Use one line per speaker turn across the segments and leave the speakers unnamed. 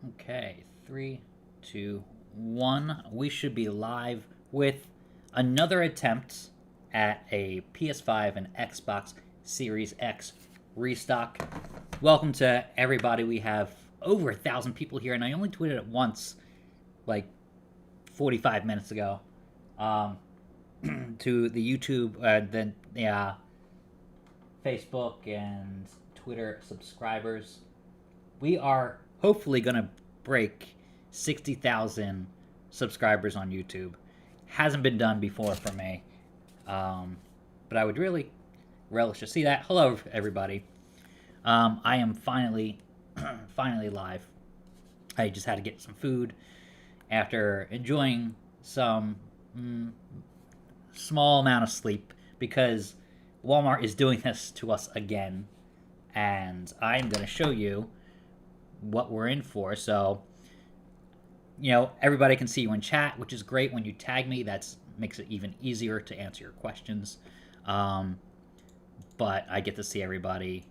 Okay, 3, 2, 1. We should be live with another attempt at a PS5 and Xbox Series X restock. Welcome to everybody. We have over 1,000 people here, and I only tweeted it once, like 45 minutes ago, to the YouTube, the Facebook and Twitter subscribers. We are hopefully going to break 60,000 subscribers on YouTube. Hasn't been done before for me. But I would really relish to see that. Hello, everybody. I am finally, finally live. I just had to get some food after enjoying some small amount of sleep because Walmart is doing this to us again. And I'm going to show you what we're in for. So, everybody can see you in chat, which is great. When you tag me, that makes it even easier to answer your questions. But I get to see everybody,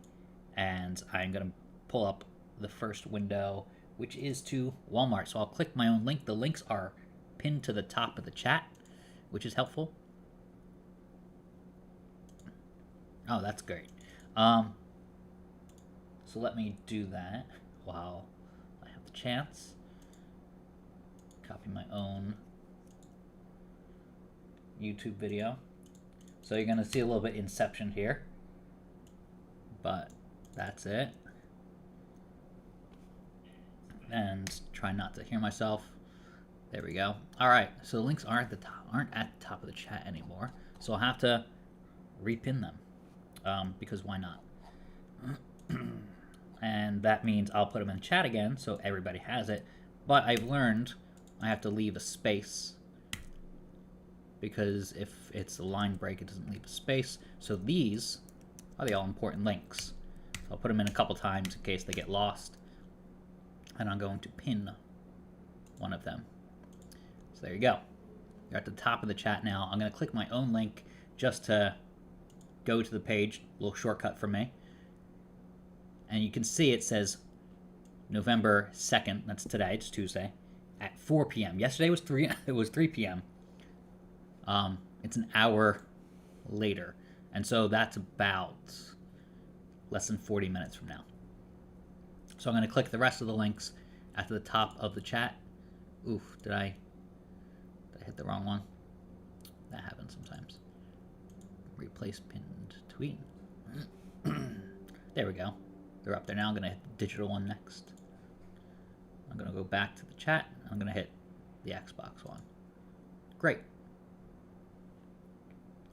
and I'm going to pull up the first window, which is to Walmart. So I'll click my own link. The links are pinned to the top of the chat, which is helpful. Oh, that's great. So let me do that while I have the chance. Copy my own YouTube video. So you're going to see a little bit Inception here. But that's it. And try not to hear myself. There we go. All right. So the links aren't at the top of the chat anymore. So I'll have to repin them. Because why not? And that means I'll put them in the chat again so everybody has it. But I've learned I have to leave a space because if it's a line break, it doesn't leave a space. So these are the all-important links. So I'll put them in a couple times in case they get lost. And I'm going to pin one of them. So there you go. You're at the top of the chat now. I'm going to click my own link just to go to the page. A little shortcut for me. And you can see it says November 2nd, that's today, it's Tuesday, at 4 p.m. Yesterday was 3 p.m. It's an hour later. And so that's about less than 40 minutes from now. So I'm going to click the rest of the links at the top of the chat. Oof, did I hit the wrong one? That happens sometimes. Replace pinned tweet. There we go. They're up there now. I'm going to hit the digital one next. I'm going to go back to the chat. I'm going to hit the Xbox one. Great.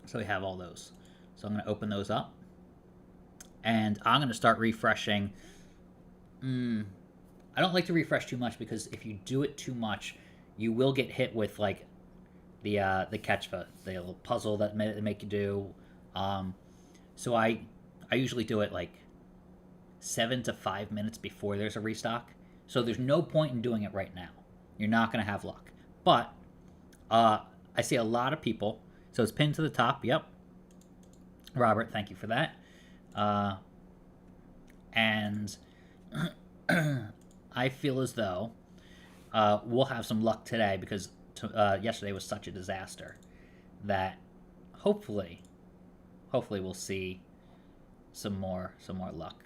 So we have all those. So I'm going to open those up. And I'm going to start refreshing. I don't like to refresh too much because if you do it too much, you will get hit with like the catchphrase, the little puzzle that they make you do. So I usually do it like 7 to 5 minutes before there's a restock. So there's no point in doing it right now. You're not going to have luck. But I see a lot of people. So it's pinned to the top. Yep. Robert, thank you for that. And I feel as though we'll have some luck today because yesterday was such a disaster that hopefully we'll see some more luck.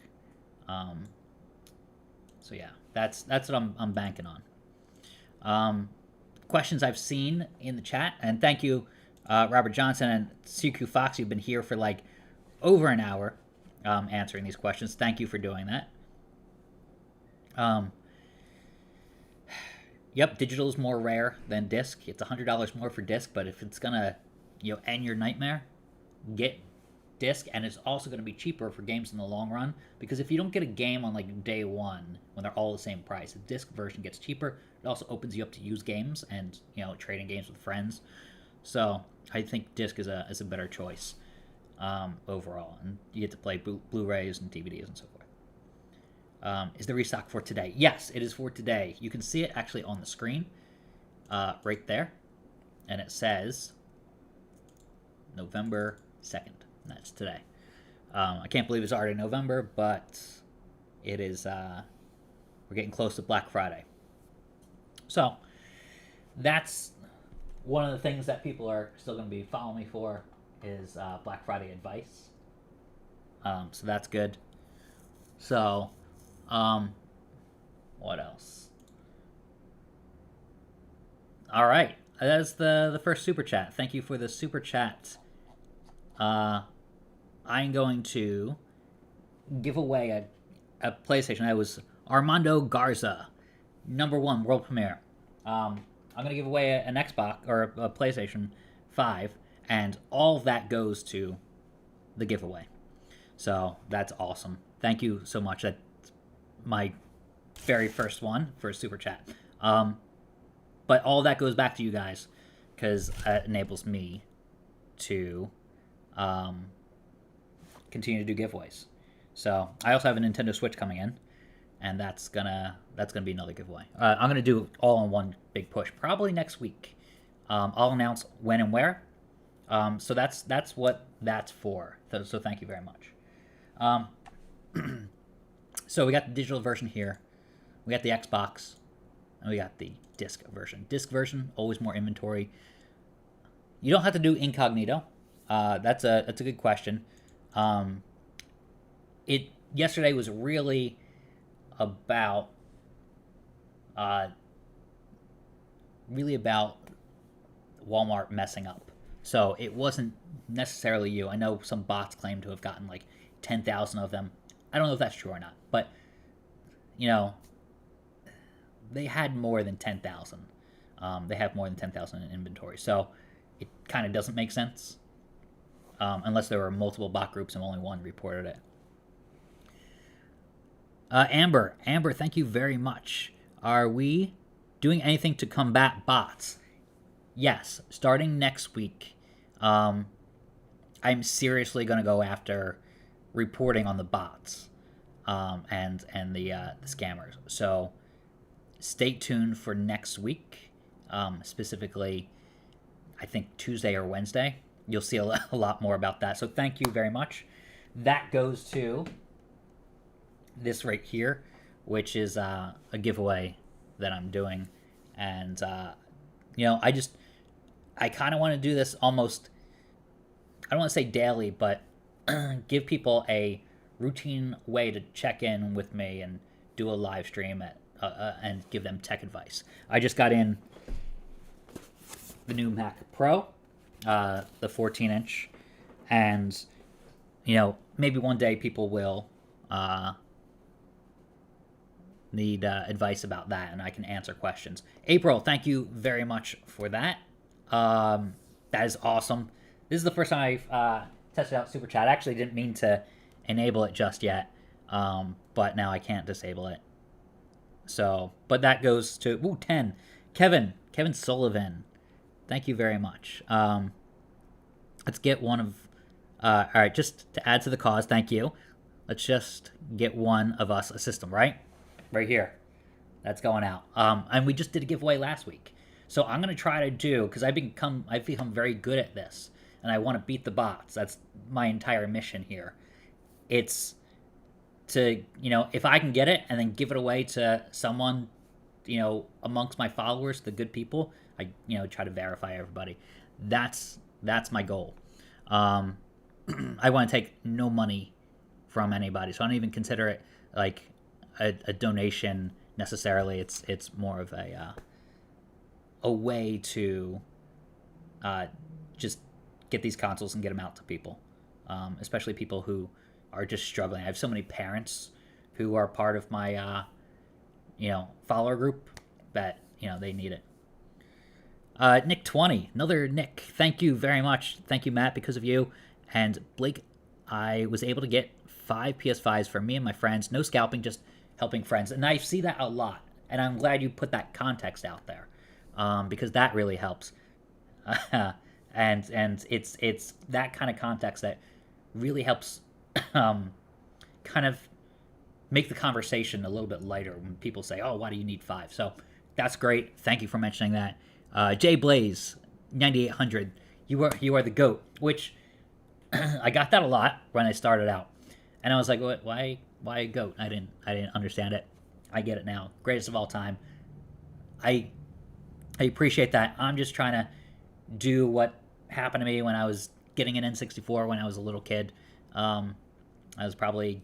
So yeah, that's what I'm banking on. Questions I've seen in the chat, and thank you, Robert Johnson and CQ Fox. You've been here for like over an hour answering these questions. Thank you for doing that. Yep, digital is more rare than disc. It's $100 more for disc, but if it's gonna end your nightmare, get disc. And it's also going to be cheaper for games in the long run because if you don't get a game on like day one when they're all the same price, the disc version gets cheaper. It also opens you up to use games and trading games with friends. So I think disc is a better choice overall, and you get to play Blu-rays and DVDs and so forth. Is the restock for today? Yes, it is for today. You can see it actually on the screen right there, and it says November 2nd. And that's today. I can't believe it's already November, but it is. We're we're getting close to Black Friday. So that's one of the things that people are still going to be following me for is Black Friday advice. So that's good. So, what else? All right, that's the first super chat. Thank you for the super chat. I'm going to give away a PlayStation. That was Armando Garza, #1 world premiere. I'm gonna give away an Xbox or a PlayStation 5, and all of that goes to the giveaway. So that's awesome. Thank you so much. That's my very first one for a super chat. But all that goes back to you guys because it enables me to continue to do giveaways. So I also have a Nintendo Switch coming in, and that's gonna be another giveaway. I'm gonna do it all in one big push, probably next week. I'll announce when and where. So that's what that's for. So thank you very much. So we got the digital version here, we got the Xbox, and we got the disc version. Disc version, always more inventory. You don't have to do incognito. That's a good question. Yesterday was really about Walmart messing up. So it wasn't necessarily you. I know some bots claim to have gotten like 10,000 of them. I don't know if that's true or not, but they had more than 10,000. They have more than 10,000 in inventory, so it kind of doesn't make sense unless there were multiple bot groups and only one reported it. Amber, thank you very much. Are we doing anything to combat bots? Yes, starting next week, I'm seriously going to go after reporting on the bots and the scammers. So stay tuned for next week, specifically, I think Tuesday or Wednesday. You'll see a lot more about that. So thank you very much. That goes to this right here, which is a giveaway that I'm doing. And, I kind of want to do this almost, I don't want to say daily, but give people a routine way to check in with me and do a live stream and give them tech advice. I just got in the new Mac Pro, the 14-inch, and, maybe one day people will need advice about that, and I can answer questions. April, thank you very much for that. That is awesome. This is the first time I've tested out Super Chat. I actually didn't mean to enable it just yet, but now I can't disable it. So, but that goes to 10. Kevin Sullivan, thank you very much. Let's get one of. All right, just to add to the cause, thank you. Let's just get one of us a system, right here. That's going out. And we just did a giveaway last week. So I'm going to try to do, because I've become very good at this, and I want to beat the bots. That's my entire mission here. It's to, if I can get it and then give it away to someone, amongst my followers, the good people, I, try to verify everybody. That's my goal. I want to take no money from anybody, so I don't even consider it like a donation necessarily. It's more of a way to just get these consoles and get them out to people, especially people who are just struggling. I have so many parents who are part of my follower group that they need it. Nick 20, another Nick, thank you very much. Thank you, Matt. Because of you and Blake, I was able to get 5 PS5s for me and my friends. No scalping, just helping friends. And I see that a lot, and I'm glad you put that context out there, because that really helps. and it's that kind of context that really helps kind of make the conversation a little bit lighter when people say, oh, why do you need 5? So that's great. Thank you for mentioning that. Jay Blaze 9800, you are the GOAT, which I got that a lot when I started out, and I was like, why GOAT? I didn't understand it. I get it now. Greatest of all time. I appreciate that. I'm just trying to do what happened to me when I was getting an N64 when I was a little kid. I was probably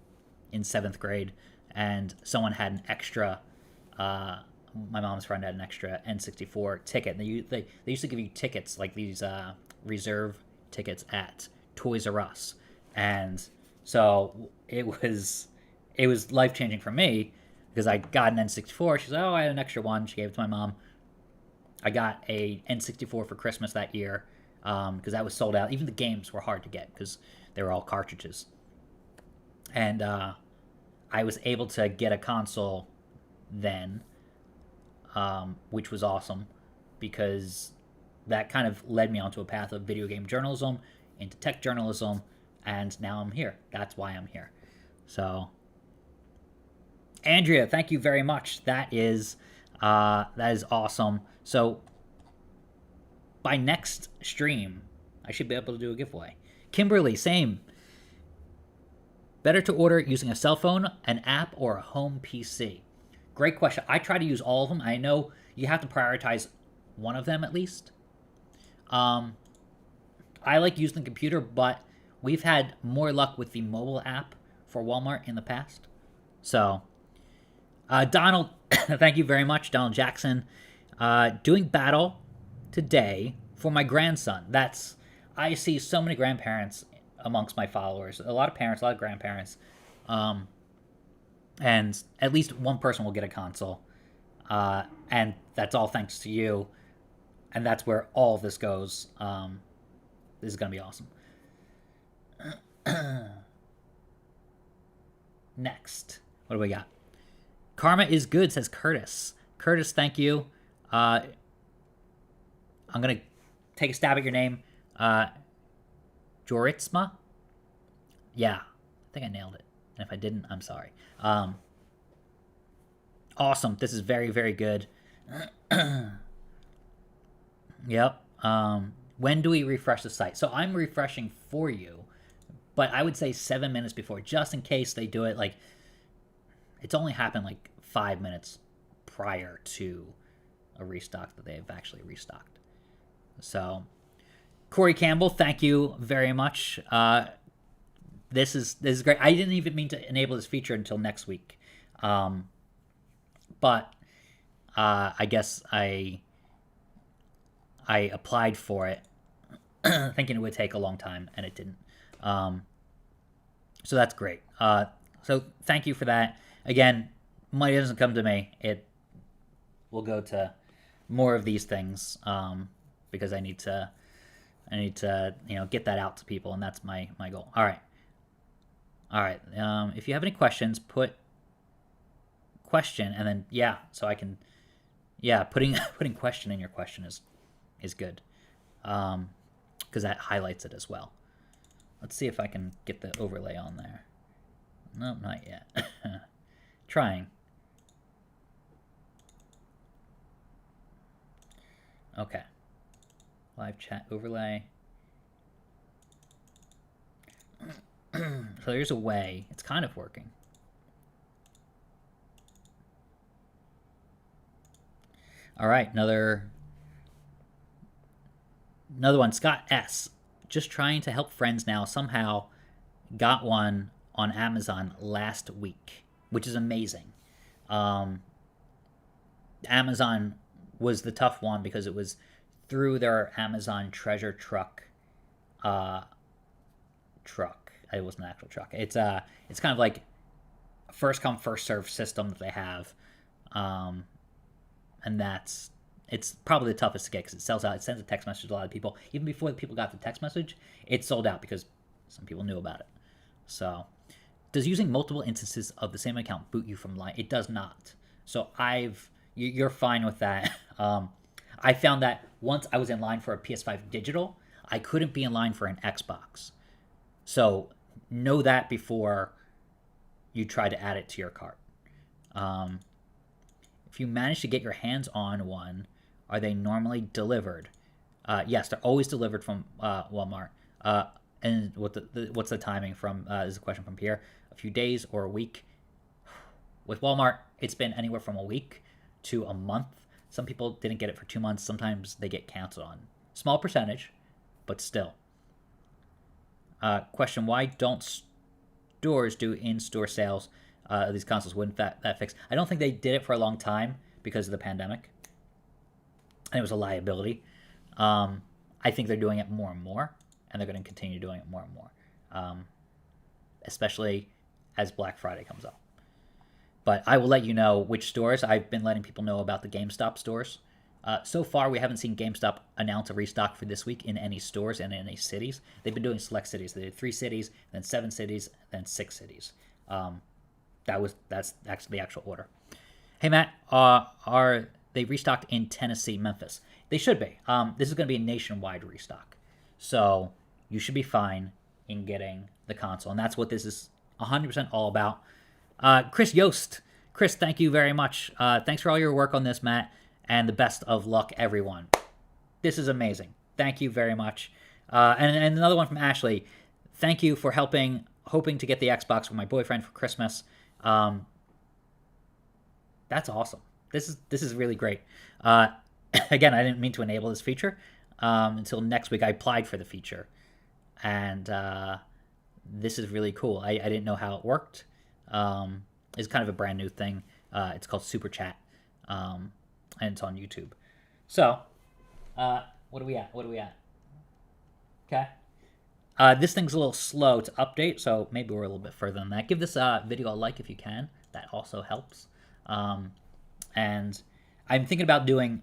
in 7th grade, and someone had an extra. My mom's friend had an extra N64 ticket. They used to give you tickets like these reserve tickets at Toys R Us, and so it was life changing for me because I got an N64. She's like, oh, I had an extra one. She gave it to my mom. I got a N64 for Christmas that year because that was sold out. Even the games were hard to get because they were all cartridges. And I was able to get a console then, which was awesome because that kind of led me onto a path of video game journalism, into tech journalism, and now I'm here. That's why I'm here. So, Andrea, thank you very much. That is awesome. So, by next stream, I should be able to do a giveaway. Kimberly, same. Better to order using a cell phone, an app, or a home PC? Great question. I try to use all of them. I know you have to prioritize one of them at least. I like using the computer, but we've had more luck with the mobile app for Walmart in the past. So, Donald, thank you very much, Donald Jackson. Doing battle today for my grandson. I see so many grandparents amongst my followers. A lot of parents, a lot of grandparents. And at least one person will get a console. And that's all thanks to you. And that's where all of this goes. This is going to be awesome. Next. What do we got? Karma is good, says Curtis. Curtis, thank you. I'm going to take a stab at your name. Joritsma? Yeah, I think I nailed it. And if I didn't, I'm sorry. Awesome. This is very, very good. Yep. When do we refresh the site? So I'm refreshing for you, but I would say 7 minutes before, just in case they do it. Like, it's only happened like 5 minutes prior to a restock that they've actually restocked. So, Corey Campbell, thank you very much. This is great. I didn't even mean to enable this feature until next week, but I guess I applied for it thinking it would take a long time, and it didn't. So that's great. So thank you for that. Again, money doesn't come to me. It will go to more of these things because I need to get that out to people, and that's my goal. All right. If you have any questions, put question and then so I can putting question in your question is good because that highlights it as well. Let's see if I can get the overlay on there. No, not yet. Trying. Okay. Live chat overlay. So there's a way. It's kind of working. All right, another one. Scott S. Just trying to help friends now. Somehow got one on Amazon last week, which is amazing. Amazon was the tough one because it was through their Amazon treasure truck. It wasn't an actual truck. It's kind of like first come first serve system that they have, and it's probably the toughest to get because it sells out. It sends a text message to a lot of people. Even before the people got the text message, it sold out because some people knew about it. So, does using multiple instances of the same account boot you from line? It does not. So you're fine with that. I found that once I was in line for a PS5 digital, I couldn't be in line for an Xbox. So know that before you try to add it to your cart. If you manage to get your hands on one, are they normally delivered? Yes, they're always delivered from Walmart. And what's the timing from? This is a question from Pierre. A few days or a week. With Walmart, it's been anywhere from a week to a month. Some people didn't get it for 2 months. Sometimes they get canceled on. Small percentage, but still. Question, why don't stores do in-store sales of these consoles? Wouldn't that fix? I don't think they did it for a long time because of the pandemic. And it was a liability. I think they're doing it more and more, and they're going to continue doing it more and more, especially as Black Friday comes up. But I will let you know which stores. I've been letting people know about the GameStop stores. So far, we haven't seen GameStop announce a restock for this week in any stores and in any cities. They've been doing select cities. They did 3 cities, then 7 cities, then 6 cities. That's actually the actual order. Hey, Matt, are they restocked in Tennessee, Memphis? They should be. This is going to be a nationwide restock. So you should be fine in getting the console. And that's what this is 100% all about. Chris Yost. Chris, thank you very much. Thanks for all your work on this, Matt. And the best of luck, everyone. This is amazing. Thank you very much. And another one from Ashley. Thank you for hoping to get the Xbox for my boyfriend for Christmas. That's awesome. This is really great. Again, I didn't mean to enable this feature until next week. I applied for the feature, and this is really cool. I didn't know how it worked. It's kind of a brand new thing. It's called Super Chat, and it's on YouTube. So, what are we at? Okay. This thing's a little slow to update, so maybe we're a little bit further than that. Give this video a like if you can. That also helps. And I'm thinking about doing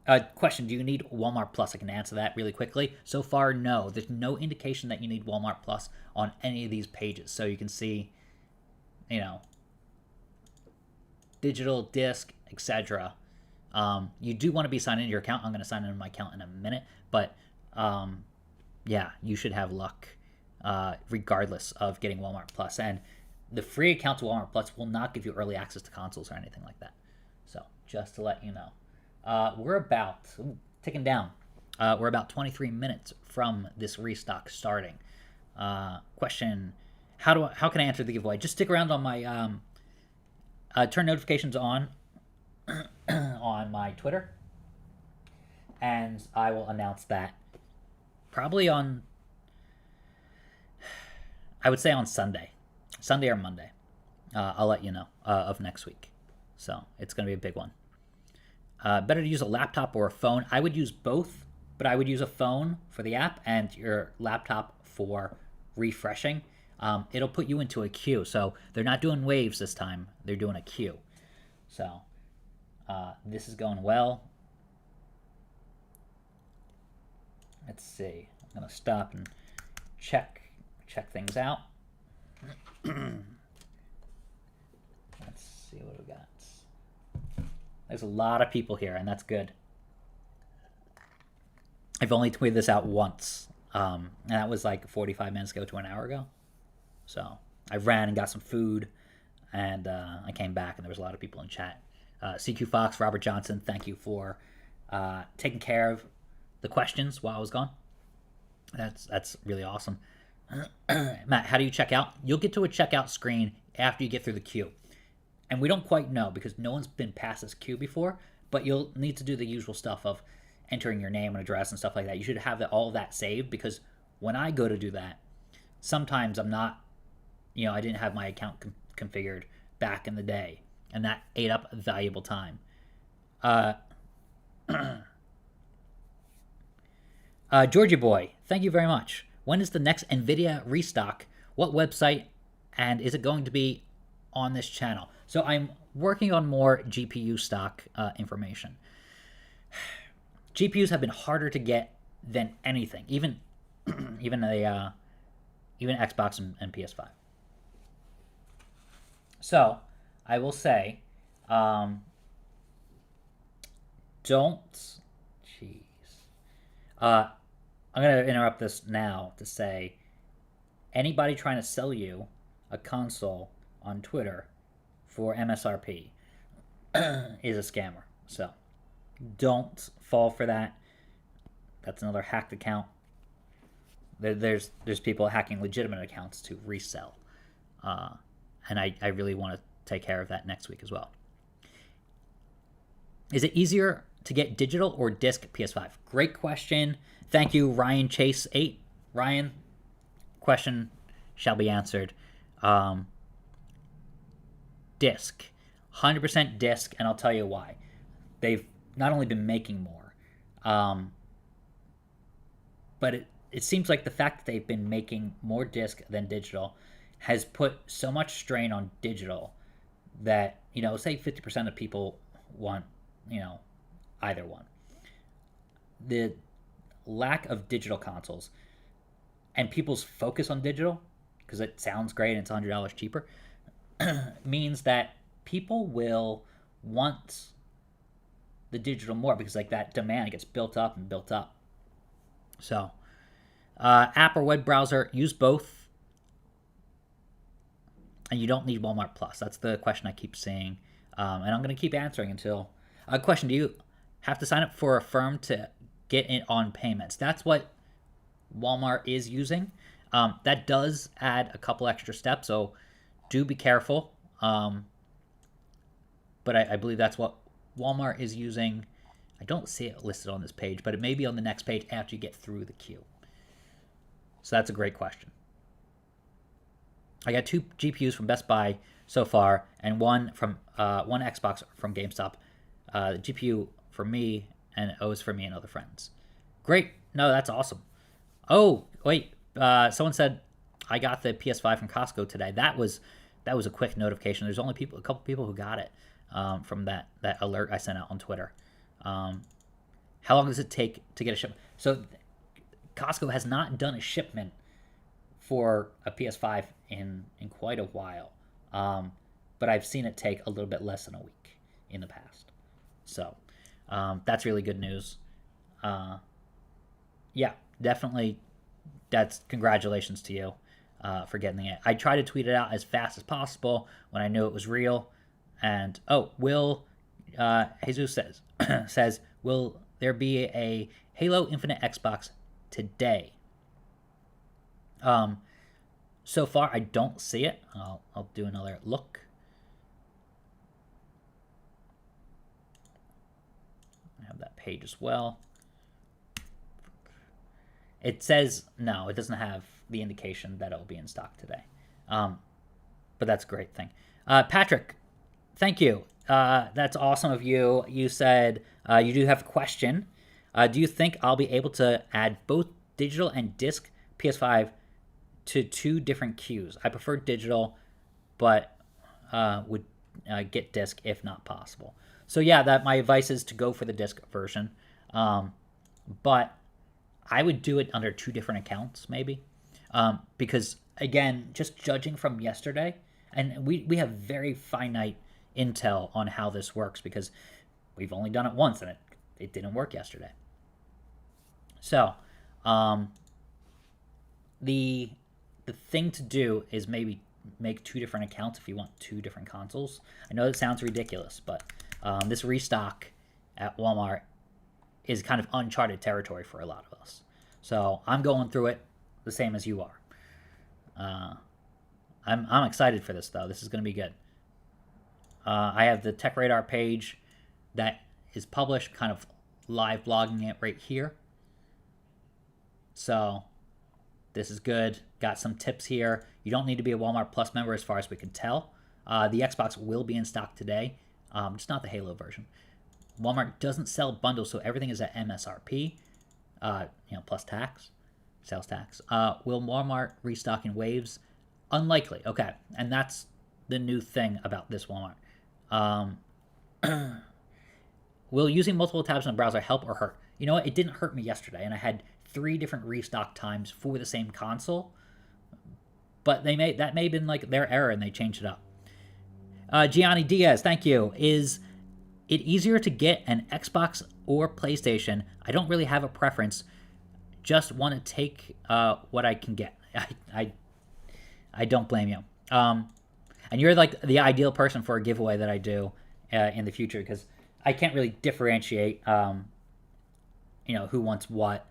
a question. Do you need Walmart Plus? I can answer that really quickly. So far, no. There's no indication that you need Walmart Plus on any of these pages. So you can see, digital, disc, etc. You do want to be signed into your account. I'm going to sign into my account in a minute. But, yeah, you should have luck regardless of getting Walmart Plus. And the free account to Walmart Plus will not give you early access to consoles or anything like that. So, just to let you know. We're about, ticking down, we're about 23 minutes from this restock starting. Question, how can I answer the giveaway? Just stick around on my, turn notifications on on my Twitter, and I will announce that probably on, I would say on Sunday or Monday. I'll let you know of next week. So it's going to be a big one. Better to use a laptop or a phone. I would use both, but I would use a phone for the app and your laptop for refreshing. It'll put you into a queue. So they're not doing waves this time. They're doing a queue. So this is going well. Let's see. I'm going to stop and check things out. Let's see what we got. There's a lot of people here, and that's good. I've only tweeted this out once, and that was like 45 minutes ago to an hour ago. So I ran and got some food, and I came back, and there was a lot of people in chat. CQ Fox, Robert Johnson, thank you for taking care of the questions while I was gone. That's really awesome. Matt, how do you check out? You'll get to a checkout screen after you get through the queue. And we don't quite know because no one's been past this queue before, but you'll need to do the usual stuff of entering your name and address and stuff like that. You should have all of that saved because when I go to do that, sometimes I'm not, I didn't have my account configured back in the day, and that ate up valuable time. Georgie Boy, thank you very much. When is the next NVIDIA restock? What website? And is it going to be on this channel? So I'm working on more GPU stock information. GPUs have been harder to get than anything, even Xbox and PS5. So I will say, I'm going to interrupt this now to say, anybody trying to sell you a console on Twitter for MSRP is a scammer. So don't fall for that. That's another hacked account. There's people hacking legitimate accounts to resell. And I really want to take care of that next week as well. Is it easier to get digital or disc PS5? Great question. Thank you, Ryan Chase 8. Ryan, question shall be answered. Disc. 100% disc, and I'll tell you why. They've not only been making more, but it seems like the fact that they've been making more disc than digital has put so much strain on digital that, say 50% of people want, either one. The lack of digital consoles and people's focus on digital, because it sounds great and it's $100 cheaper, means that people will want the digital more because that demand gets built up and built up. So, app or web browser, use both, and you don't need Walmart Plus. That's the question I keep seeing, and I'm going to keep answering until. Question: do you have to sign up for a firm to get it on payments? That's what Walmart is using. That does add a couple extra steps, so do be careful. But I believe that's what Walmart is using. I don't see it listed on this page, but it may be on the next page after you get through the queue. So that's a great question. I got 2 GPUs from Best Buy so far, and one Xbox from GameStop. The GPU for me, and O's for me and other friends. Great. No, that's awesome. Oh, wait. Someone said I got the PS5 from Costco today. That was a quick notification. There's only a couple people who got it from that alert I sent out on Twitter. How long does it take to get a shipment? So Costco has not done a shipment for a PS5 in quite a while, but I've seen it take a little bit less than a week in the past. So that's really good news. Yeah, definitely. That's congratulations to you for getting it. I tried to tweet it out as fast as possible when I knew it was real. And Jesus says, will there be a Halo Infinite Xbox today? So far, I don't see it. I'll do another look. I have that page as well. It says no. It doesn't have the indication that it will be in stock today. But that's a great thing. Patrick, thank you. That's awesome of you. You said you do have a question. Do you think I'll be able to add both digital and disc PS5 to 2 different queues? I prefer digital, but would get disc if not possible. So yeah, my advice is to go for the disc version. But I would do it under 2 different accounts, maybe. Because, again, just judging from yesterday, and we have very finite intel on how this works because we've only done it once and it didn't work yesterday. So, the thing to do is maybe make 2 different accounts if you want 2 different consoles. I know it sounds ridiculous, but this restock at Walmart is kind of uncharted territory for a lot of us. So I'm going through it the same as you are. I'm excited for this, though. This is going to be good. I have the Tech Radar page that is published, kind of live blogging it right here. So this is good. Got some tips here. You don't need to be a Walmart Plus member as far as we can tell. The Xbox will be in stock today, just not the Halo version. Walmart doesn't sell bundles, so everything is at MSRP, plus tax, sales tax. Will Walmart restock in waves? Unlikely. Okay, and that's the new thing about this Walmart. Will using multiple tabs in a browser help or hurt? You know what? It didn't hurt me yesterday, and I had 3 different restock times for the same console. But that may have been like their error, and they changed it up. Gianni Diaz, thank you. Is it easier to get an Xbox or PlayStation? I don't really have a preference. Just want to take what I can get. I don't blame you. And you're like the ideal person for a giveaway that I do in the future because I can't really differentiate, who wants what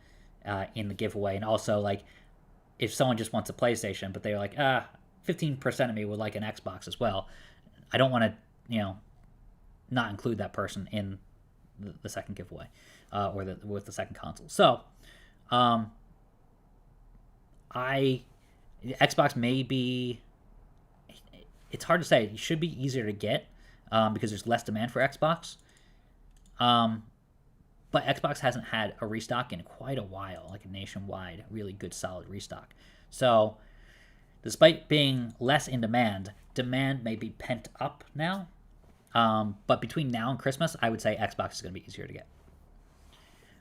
in the giveaway. And also, like, if someone just wants a PlayStation, but they're like, 15% of me would like an Xbox as well. I don't want to, not include that person in the second giveaway, or with the second console. So, Xbox may be. It's hard to say. It should be easier to get because there's less demand for Xbox. But Xbox hasn't had a restock in quite a while, like a nationwide, really good, solid restock. So, despite being less in demand, demand may be pent up now. But between now and Christmas, I would say Xbox is going to be easier to get.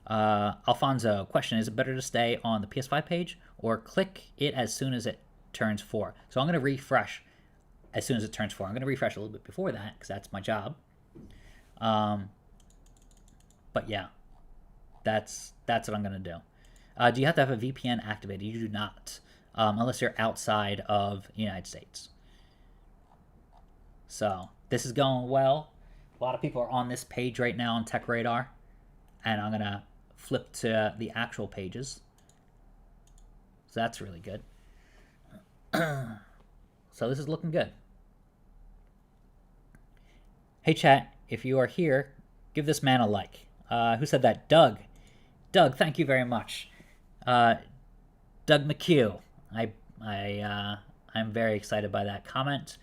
Alfonso, question, is it better to stay on the PS5 page or click it as soon as it turns 4? So I'm going to refresh as soon as it turns 4. I'm going to refresh a little bit before that because that's my job. But yeah, that's what I'm going to do. Do you have to have a VPN activated? You do not, unless you're outside of the United States. So this is going well. A lot of people are on this page right now on Tech Radar, and I'm going to flip to the actual pages. So that's really good. So this is looking good. Hey chat, if you are here, give this man a like. Who said that? Doug. Doug, thank you very much. Doug McHugh. I'm very excited by that comment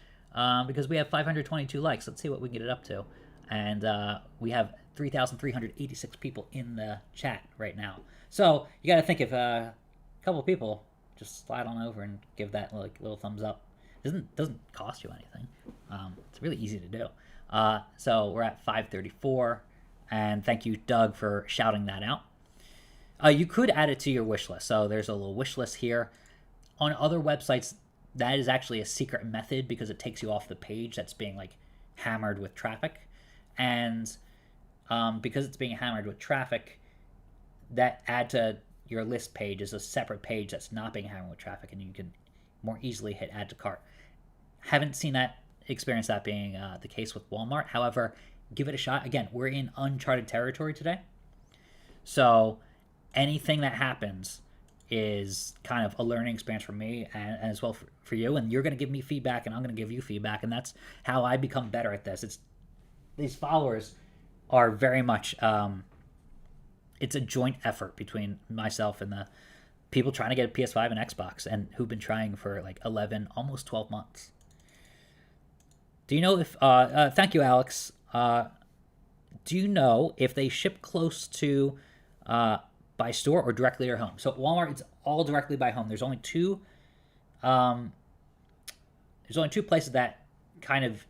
because we have 522 likes. Let's see what we can get it up to. And we have 3,386 people in the chat right now. So you got to think if a couple people just slide on over and give that little thumbs up. Doesn't cost you anything. It's really easy to do. So we're at 534, and thank you, Doug, for shouting that out. You could add it to your wish list. So there's a little wish list here. On other websites, that is actually a secret method because it takes you off the page that's being hammered with traffic. And because it's being hammered with traffic, that add to your list page is a separate page that's not being hammered with traffic, and you can more easily hit add to cart. Haven't seen that, experienced that being the case with Walmart. However, give it a shot. Again, we're in uncharted territory today. So anything that happens is kind of a learning experience for me and as well for you. And you're going to give me feedback, and I'm going to give you feedback. And that's how I become better at this. These followers are very much, it's a joint effort between myself and the people trying to get a PS5 and Xbox, and who've been trying for 11, almost 12 months. Do you know if, thank you, Alex. Do you know if they ship close to by store or directly to your home? So at Walmart, it's all directly by home. There's only two places that kind of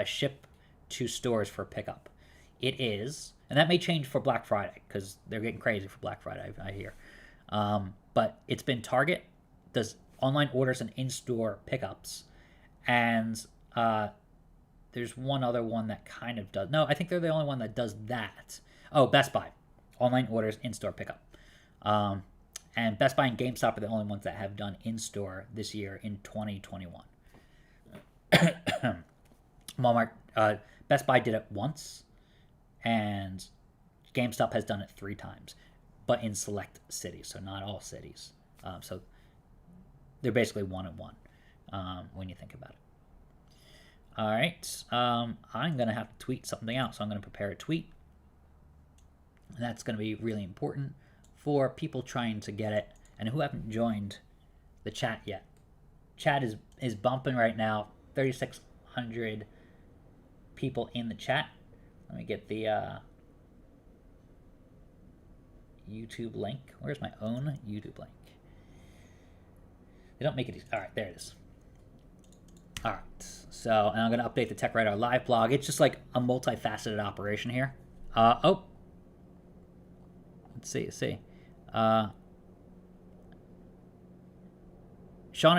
ship to stores for pickup. It is, and that may change for Black Friday because they're getting crazy for Black Friday, I hear. But it's been Target, does online orders and in-store pickups, and there's one other one that kind of does. No, I think they're the only one that does that. Oh, Best Buy, online orders, in-store pickup. And Best Buy and GameStop are the only ones that have done in-store this year in 2021. Walmart, Best Buy did it once, and GameStop has done it 3 times, but in select cities, so not all cities. So they're basically 1-1 when you think about it. All right, I'm going to have to tweet something out, so I'm going to prepare a tweet. And that's going to be really important for people trying to get it and who haven't joined the chat yet. Chat is bumping right now, 3,600 people in the chat. Let me get the YouTube link. Where's my own YouTube link? They don't make it easy. All right, there it is. All right, so and I'm going to update the Tech Radar live blog. It's just like a multifaceted operation here. Let's see. Shauna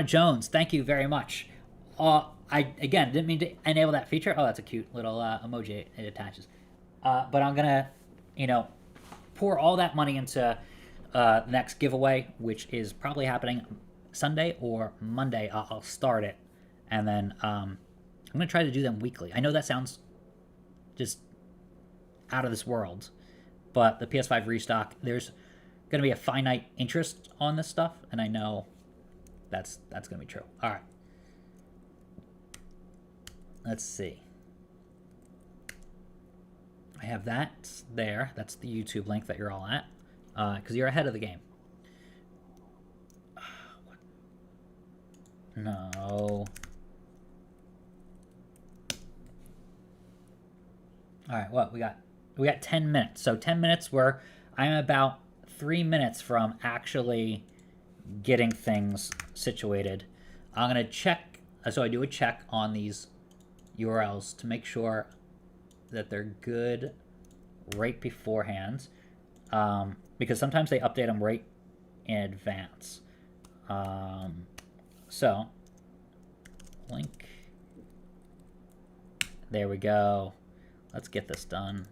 Jones, thank you very much. I didn't mean to enable that feature. Oh, that's a cute little emoji it attaches. But I'm gonna, pour all that money into the next giveaway, which is probably happening Sunday or Monday. I'll start it, and then I'm gonna try to do them weekly. I know that sounds just out of this world, but the PS5 restock, there's gonna be a finite interest on this stuff, and I know that's gonna be true. All right. Let's see. I have that there. That's the YouTube link that you're all at, because you're ahead of the game. No. All right, what we got? We got 10 minutes. So 10 minutes where I'm about 3 minutes from actually getting things situated. I'm gonna check. So I do a check on these URLs to make sure that they're good right beforehand, because sometimes they update them right in advance. So link. There we go. Let's get this done.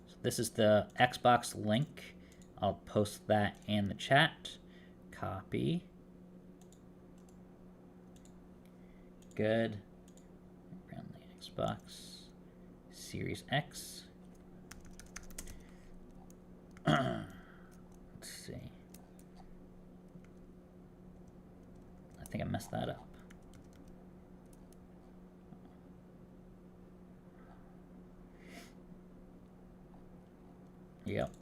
So this is the Xbox link. I'll post that in the chat. Copy. Good. Run the Xbox Series X. Let's see. I think I messed that up. Yep.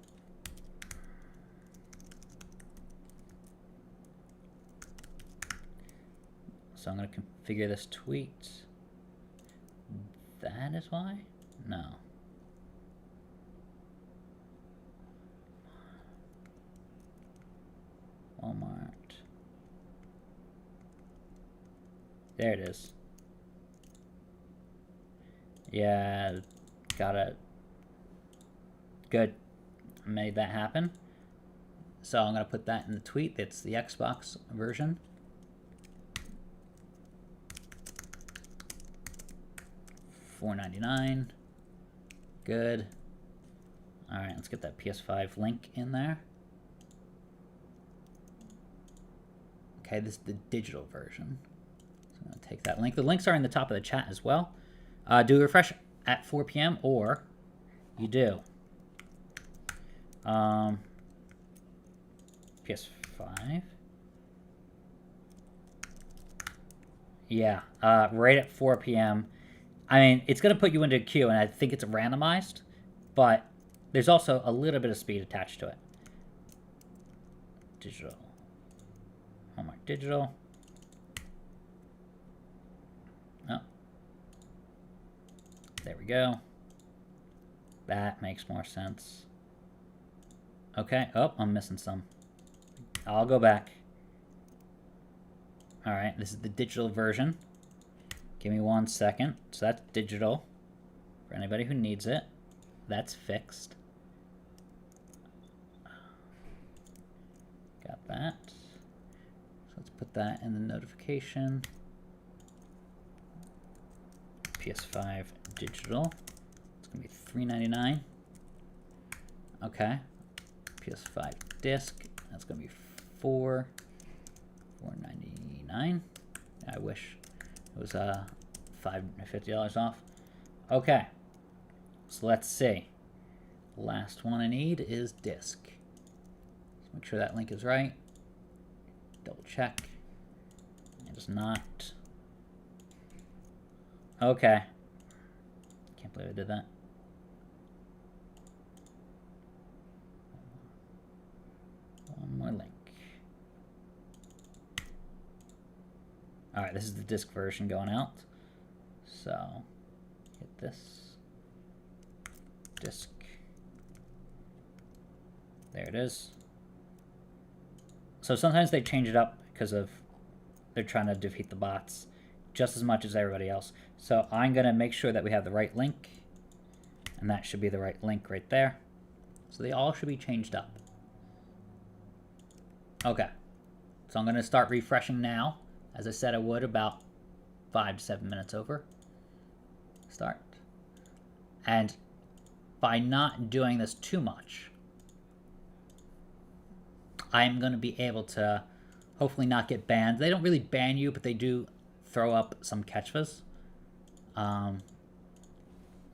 So I'm going to configure this tweet. That is why? No. Walmart. There it is. Yeah, got it. Good. Made that happen. So I'm going to put that in the tweet. It's the Xbox version. $4.99. Good. All right, let's get that PS5 link in there. Okay, this is the digital version. So I'm going to take that link. The links are in the top of the chat as well. Do a refresh at 4 p.m. or you do. PS5. Yeah, right at 4 p.m. I mean, it's going to put you into a queue, and I think it's randomized, but there's also a little bit of speed attached to it. Digital. Walmart digital. Oh. There we go. That makes more sense. Okay. Oh, I'm missing some. I'll go back. All right. This is the digital version. Give me 1 second. So that's digital. For anybody who needs it. That's fixed. Got that. So let's put that in the notification. PS5 digital. It's going to be $3.99. Okay. PS5 disc. That's going to be $4.99. I wish it was $50 off. Okay. So let's see. Last one I need is disc. Let's make sure that link is right. Double check. It is not. Okay. Can't believe I did that. One more link. Alright, this is the disc version going out. So, hit this. Disc. There it is. So sometimes they change it up because of they're trying to defeat the bots just as much as everybody else. So I'm going to make sure that we have the right link. And that should be the right link right there. So they all should be changed up. Okay. So I'm going to start refreshing now. As I said I would, about 5 to 7 minutes over. Start. And by not doing this too much, I'm going to be able to hopefully not get banned. They don't really ban you, but they do throw up some catchphrases.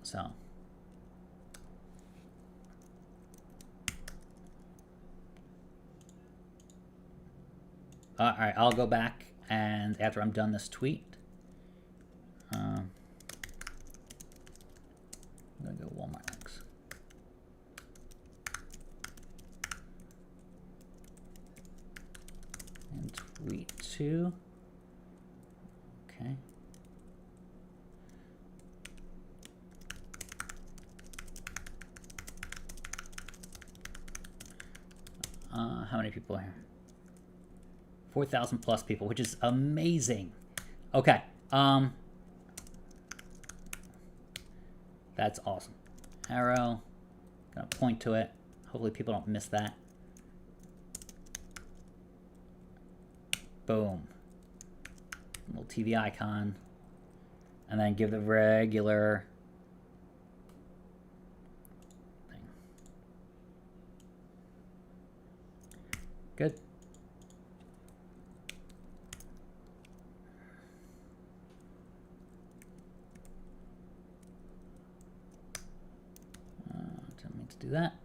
So. Alright, I'll go back, and after I'm done this tweet, I'm going 2. Okay. How many people are here? 4,000 plus people, which is amazing. Okay. That's awesome. Arrow. Gonna point to it. Hopefully people don't miss that. Boom. Little TV icon. And then give the regular thing. Good. Didn't mean to do that.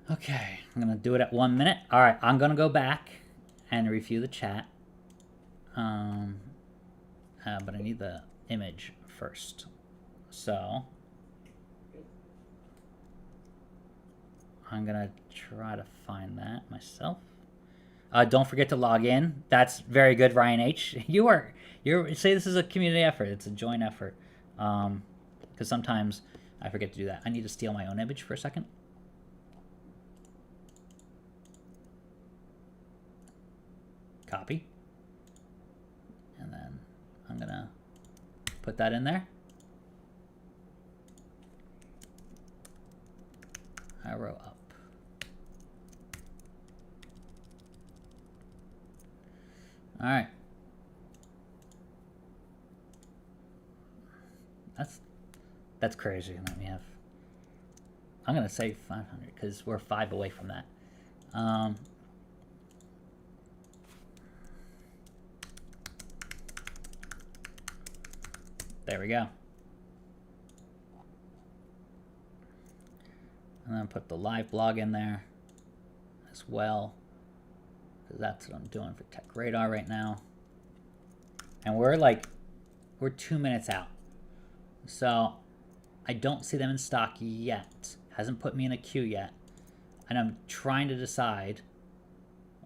Okay, I'm gonna do it at 1 minute. All right, I'm gonna go back and review the chat. But I need the image first. So I'm gonna try to find that myself. Don't forget to log in. That's very good, Ryan H. You're say this is a community effort. It's a joint effort. Because sometimes I forget to do that. I need to steal my own image for a second. Copy. And then I'm gonna put that in there. Arrow up. All right. That's crazy. Let me have. I'm gonna say 500 because we're 5 away from that. There we go. And then put the live blog in there as well, because that's what I'm doing for Tech Radar right now. And we're 2 minutes out. So I don't see them in stock yet. Hasn't put me in a queue yet. And I'm trying to decide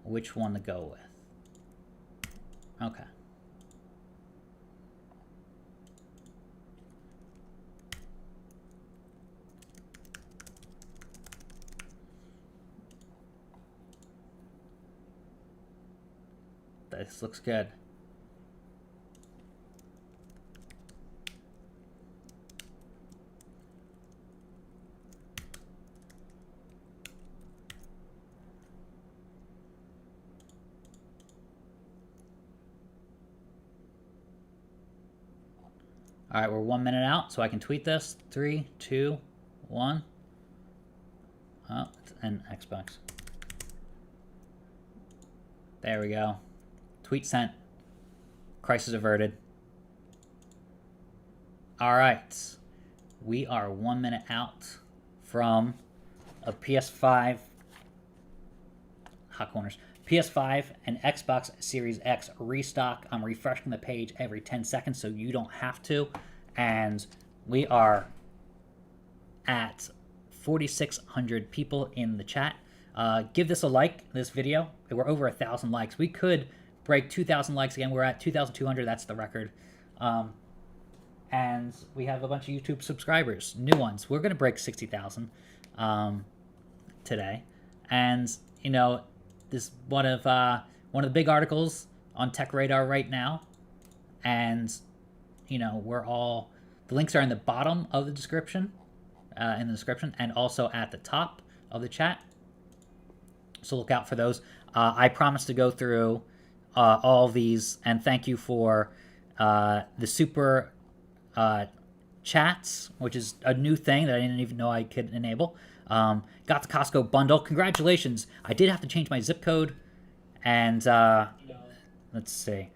which one to go with. Okay. This looks good. All right, we're 1 minute out, so I can tweet this. 3, 2, 1. Oh, it's an Xbox. There we go. Tweet sent. Crisis averted. All right. We are 1 minute out from a PS5. Hot corners. PS5 and Xbox Series X restock. I'm refreshing the page every 10 seconds so you don't have to. And we are at 4,600 people in the chat. Give this a like, this video. We're over 1,000 likes. We could break 2,000 likes again. We're at 2,200. That's the record. And we have a bunch of YouTube subscribers, new ones. We're going to break 60,000 today. And, you know, this is one of the big articles on Tech Radar right now. And, you know, the links are in the bottom of the description, and also at the top of the chat. So look out for those. I promise to go through all of these, and thank you for the super chats, which is a new thing that I didn't even know I could enable. Got the Costco bundle. Congratulations. I did have to change my zip code, and let's see.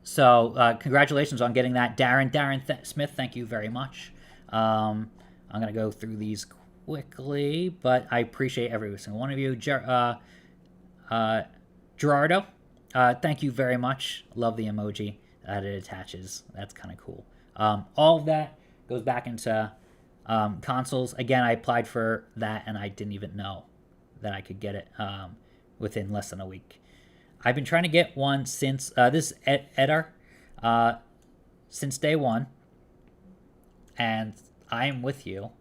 So congratulations on getting that. Darren Smith, thank you very much. I'm going to go through these quickly, but I appreciate every single one of you. Gerardo, thank you very much. Love the emoji that it attaches. That's kind of cool. All of that goes back into Consoles, again, I applied for that and I didn't even know that I could get it within less than a week. I've been trying to get one since this Edar since day one, and I am with you.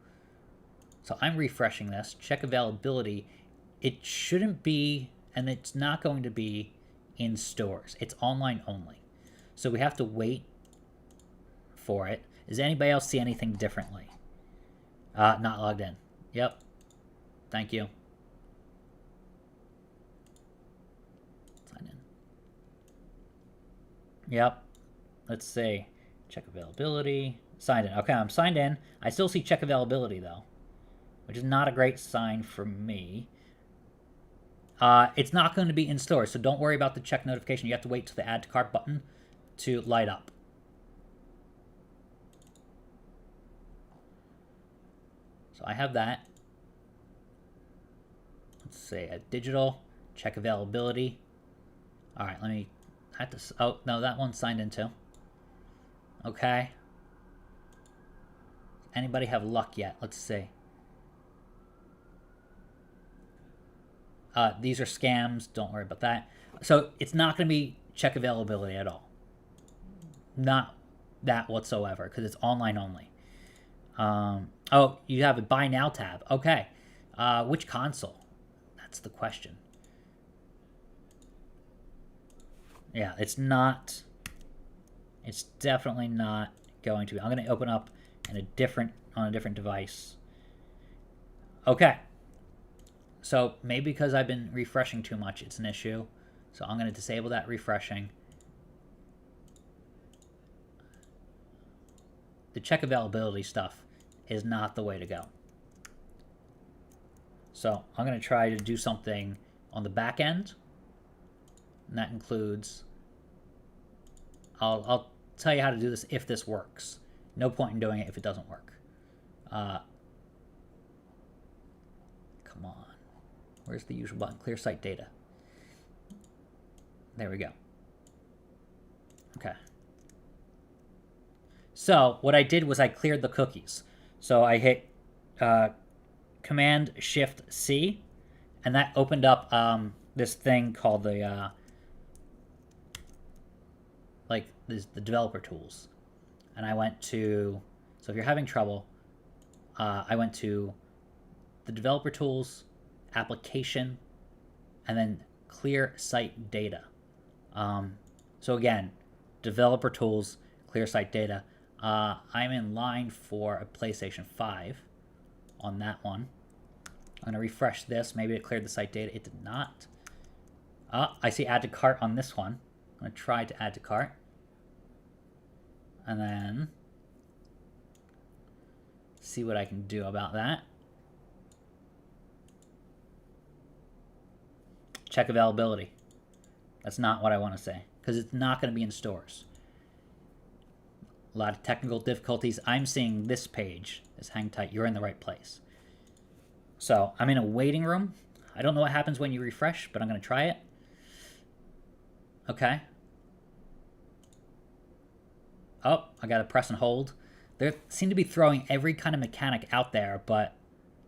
So I'm refreshing this. Check availability. It shouldn't be, and it's not going to be in stores. It's online only. So we have to wait for it. Does anybody else see anything differently? Not logged in. Yep. Thank you. Sign in. Yep. Let's see. Check availability. Signed in. Okay, I'm signed in. I still see check availability, though, which is not a great sign for me. It's not going to be in store, so don't worry about the check notification. You have to wait till the add to cart button to light up. So I have that. Let's see, a digital, check availability. All right, let me, I have to, oh, no, that one's signed in too. Okay. Anybody have luck yet? Let's see. These are scams. Don't worry about that. So it's not going to be check availability at all. Not that whatsoever, because it's online only. Oh, you have a buy now tab. Okay. Which console? That's the question. Yeah, it's not. It's definitely not going to be. I'm going to open up on a different device. Okay. So maybe because I've been refreshing too much, it's an issue. So I'm going to disable that refreshing. The check availability stuff is not the way to go. So I'm going to try to do something on the back end. And that includes, I'll tell you how to do this if this works. No point in doing it if it doesn't work. Come on. Where's the usual button? Clear site data. There we go. Okay. So what I did was I cleared the cookies. So I hit Command Shift C, and that opened up this thing called the the developer tools. And I went to, so if you're having trouble, I went to the developer tools, application, and then clear site data. So again, developer tools, clear site data. I'm in line for a PlayStation 5 on that one. I'm going to refresh this. Maybe it cleared the site data. It did not. I see add to cart on this one. I'm going to try to add to cart. And then see what I can do about that. Check availability. That's not what I want to say, because it's not going to be in stores. A lot of technical difficulties. I'm seeing this page is hang tight. You're in the right place. So I'm in a waiting room. I don't know what happens when you refresh, but I'm going to try it. Okay. Oh, I got to press and hold. They seem to be throwing every kind of mechanic out there, but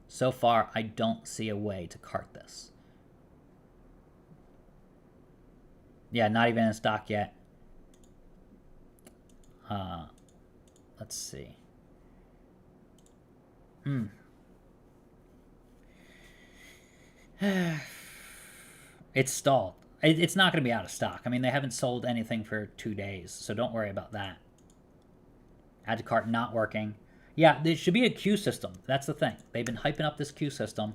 so far I don't see a way to cart this. Yeah, not even in stock yet. Let's see. It's stalled. It's not going to be out of stock. I mean, they haven't sold anything for 2 days, so don't worry about that. Add to cart not working. Yeah, there should be a queue system. That's the thing. They've been hyping up this queue system.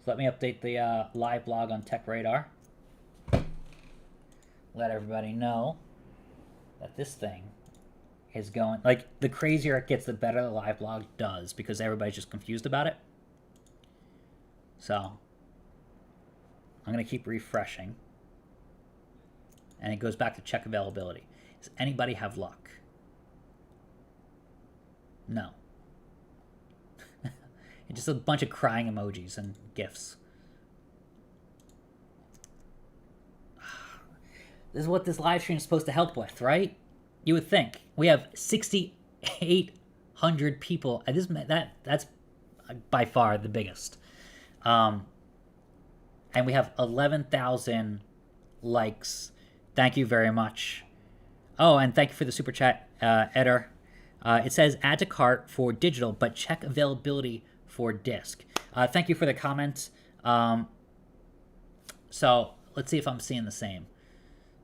So let me update the live blog on Tech Radar. Let everybody know that this thing is going, like, the crazier it gets, the better the live blog does, because everybody's just confused about it. So I'm going to keep refreshing. And it goes back to check availability. Does anybody have luck? No. It's just a bunch of crying emojis and GIFs. This is what this live stream is supposed to help with, right? You would think. We have 60 800 people. That's by far the biggest. And we have 11,000 likes. Thank you very much. Oh, and thank you for the super chat, Eder. It says add to cart for digital, but check availability for disc. Thank you for the comment. So let's see if I'm seeing the same.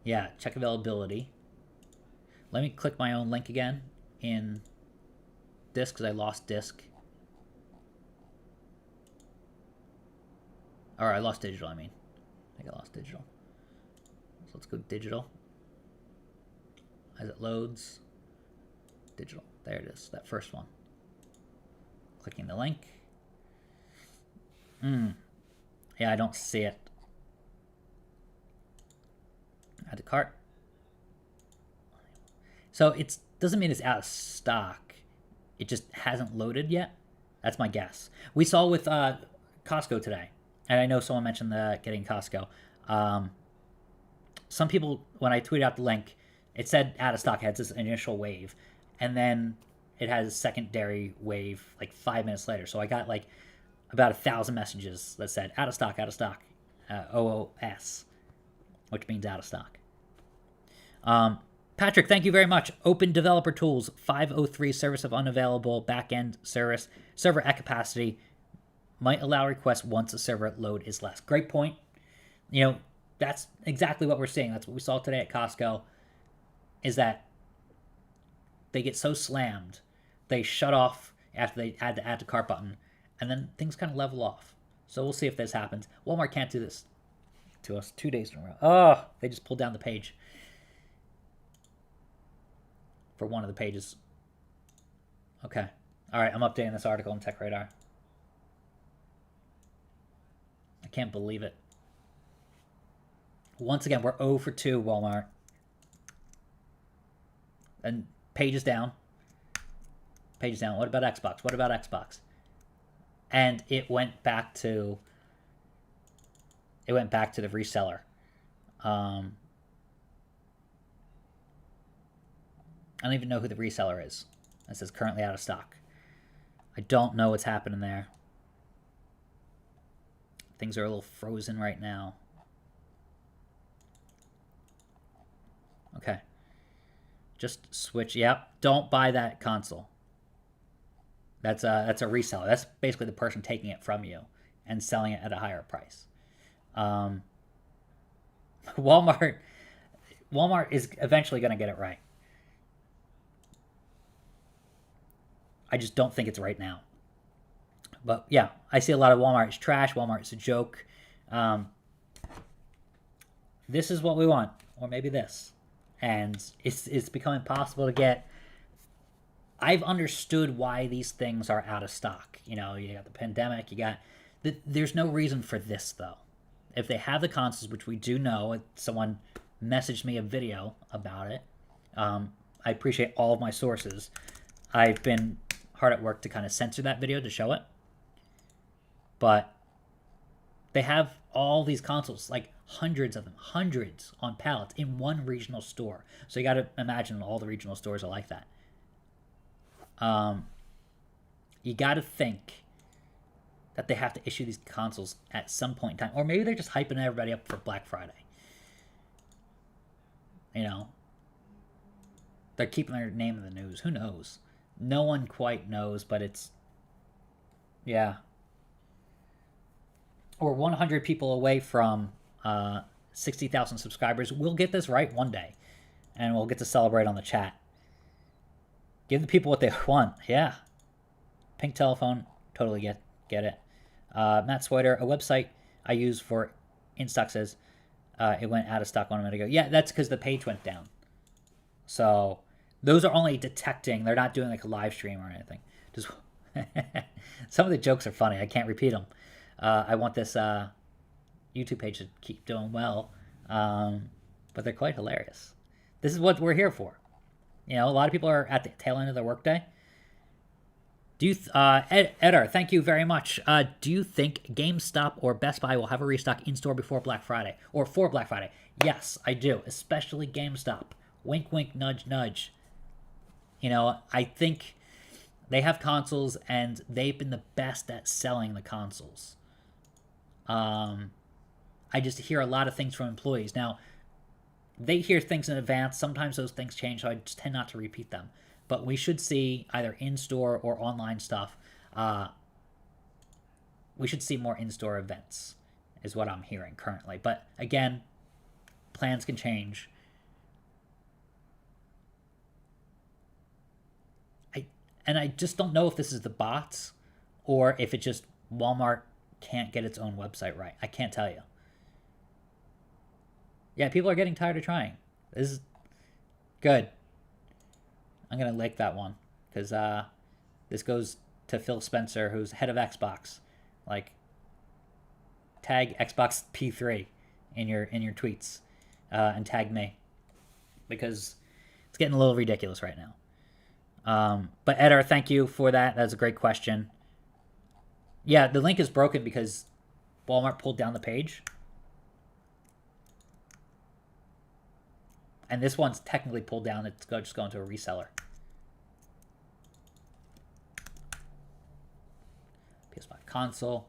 Yeah, check availability. Let me click my own link again in disc because I lost disc. Or I lost digital, I mean. I think I lost digital. So let's go digital. As it loads. Digital. There it is, that first one. Clicking the link. Yeah, I don't see it. Add to cart. So it doesn't mean it's out of stock. It just hasn't loaded yet. That's my guess. We saw with Costco today, and I know someone mentioned getting Costco. Some people, when I tweeted out the link, it said out of stock. It had this initial wave, and then it has a secondary wave like 5 minutes later. So I got like about 1,000 messages that said out of stock, OOS, which means out of stock. Patrick, thank you very much. Open Developer Tools 503 service of unavailable backend service server at capacity might allow requests once a server load is less. Great point. You know, that's exactly what we're seeing. That's what we saw today at Costco. Is that they get so slammed, they shut off after they add the add to cart button, and then things kind of level off. So we'll see if this happens. Walmart can't do this to us 2 days in a row. Oh, they just pulled down the page for one of the pages. Okay. All right, I'm updating this article in Tech Radar. I can't believe it. Once again, we're 0 for 2, Walmart. And pages down. Pages down. What about Xbox? What about Xbox? And it went back to the reseller. I don't even know who the reseller is. It says currently out of stock. I don't know what's happening there. Things are a little frozen right now. Okay. Just switch. Yep. Don't buy that console. That's a reseller. That's basically the person taking it from you and selling it at a higher price. Walmart is eventually going to get it right. I just don't think it's right now. But yeah, I see a lot of Walmart is trash. Walmart is a joke. This is what we want, or maybe this, and it's becoming possible to get. I've understood why these things are out of stock. You know, you got the pandemic. There's no reason for this though. If they have the consoles, which we do know, someone messaged me a video about it. I appreciate all of my sources. I've been hard at work to kind of censor that video to show it. But they have all these consoles, like hundreds of them, hundreds on pallets in one regional store. So you got to imagine all the regional stores are like that. You got to think that they have to issue these consoles at some point in time. Or maybe they're just hyping everybody up for Black Friday. You know? They're keeping their name in the news. Who knows? No one quite knows, but it's... Yeah. We're 100 people away from 60,000 subscribers. We'll get this right one day. And we'll get to celebrate on the chat. Give the people what they want. Yeah. Pink telephone. Totally get it. Matt Swider, a website I use for in-stock says it went out of stock 1 minute ago. Yeah, that's because the page went down. So those are only detecting. They're not doing like a live stream or anything. Just some of the jokes are funny. I can't repeat them. I want this YouTube page to keep doing well, but they're quite hilarious. This is what we're here for. You know, a lot of people are at the tail end of their workday. Do you, Edar, thank you very much. Do you think GameStop or Best Buy will have a restock in store before Black Friday or for Black Friday? Yes, I do, especially GameStop. Wink, wink, nudge, nudge. You know, I think they have consoles and they've been the best at selling the consoles. I just hear a lot of things from employees. Now, they hear things in advance. Sometimes those things change, so I just tend not to repeat them. But we should see either in-store or online stuff. We should see more in-store events, is what I'm hearing currently. But again, plans can change. I just don't know if this is the bots or if it just Walmart can't get its own website right. I can't tell you. Yeah, people are getting tired of trying. This is good. I'm going to like that one because this goes to Phil Spencer, who's head of Xbox. Like, tag Xbox P3 in your tweets and tag me because it's getting a little ridiculous right now. But Edar, thank you for that. That's a great question. Yeah, the link is broken because Walmart pulled down the page. And this one's technically pulled down. It's just going to a reseller. PS5 console.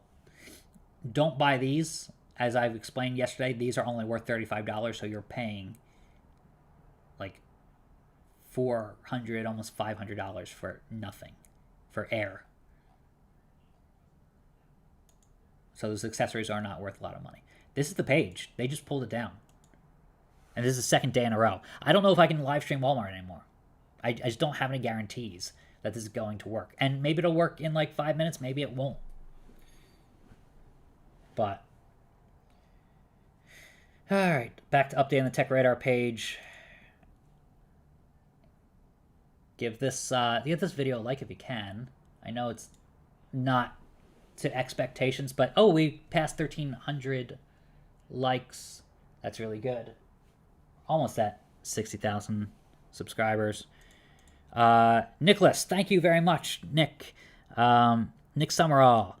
Don't buy these. As I've explained yesterday, these are only worth $35, so you're paying like $400, almost $500 for nothing, for air. So those accessories are not worth a lot of money. This is the page. They just pulled it down. And this is the second day in a row. I don't know if I can live stream Walmart anymore. I just don't have any guarantees that this is going to work. And maybe it'll work in like 5 minutes. Maybe it won't. But, all right. Back to updating the Tech Radar page. Give this video a like if you can. I know it's not to expectations, but oh, we passed 1,300 likes. That's really good. Almost at 60,000 subscribers. Nicholas, thank you very much, Nick. Nick Summerall.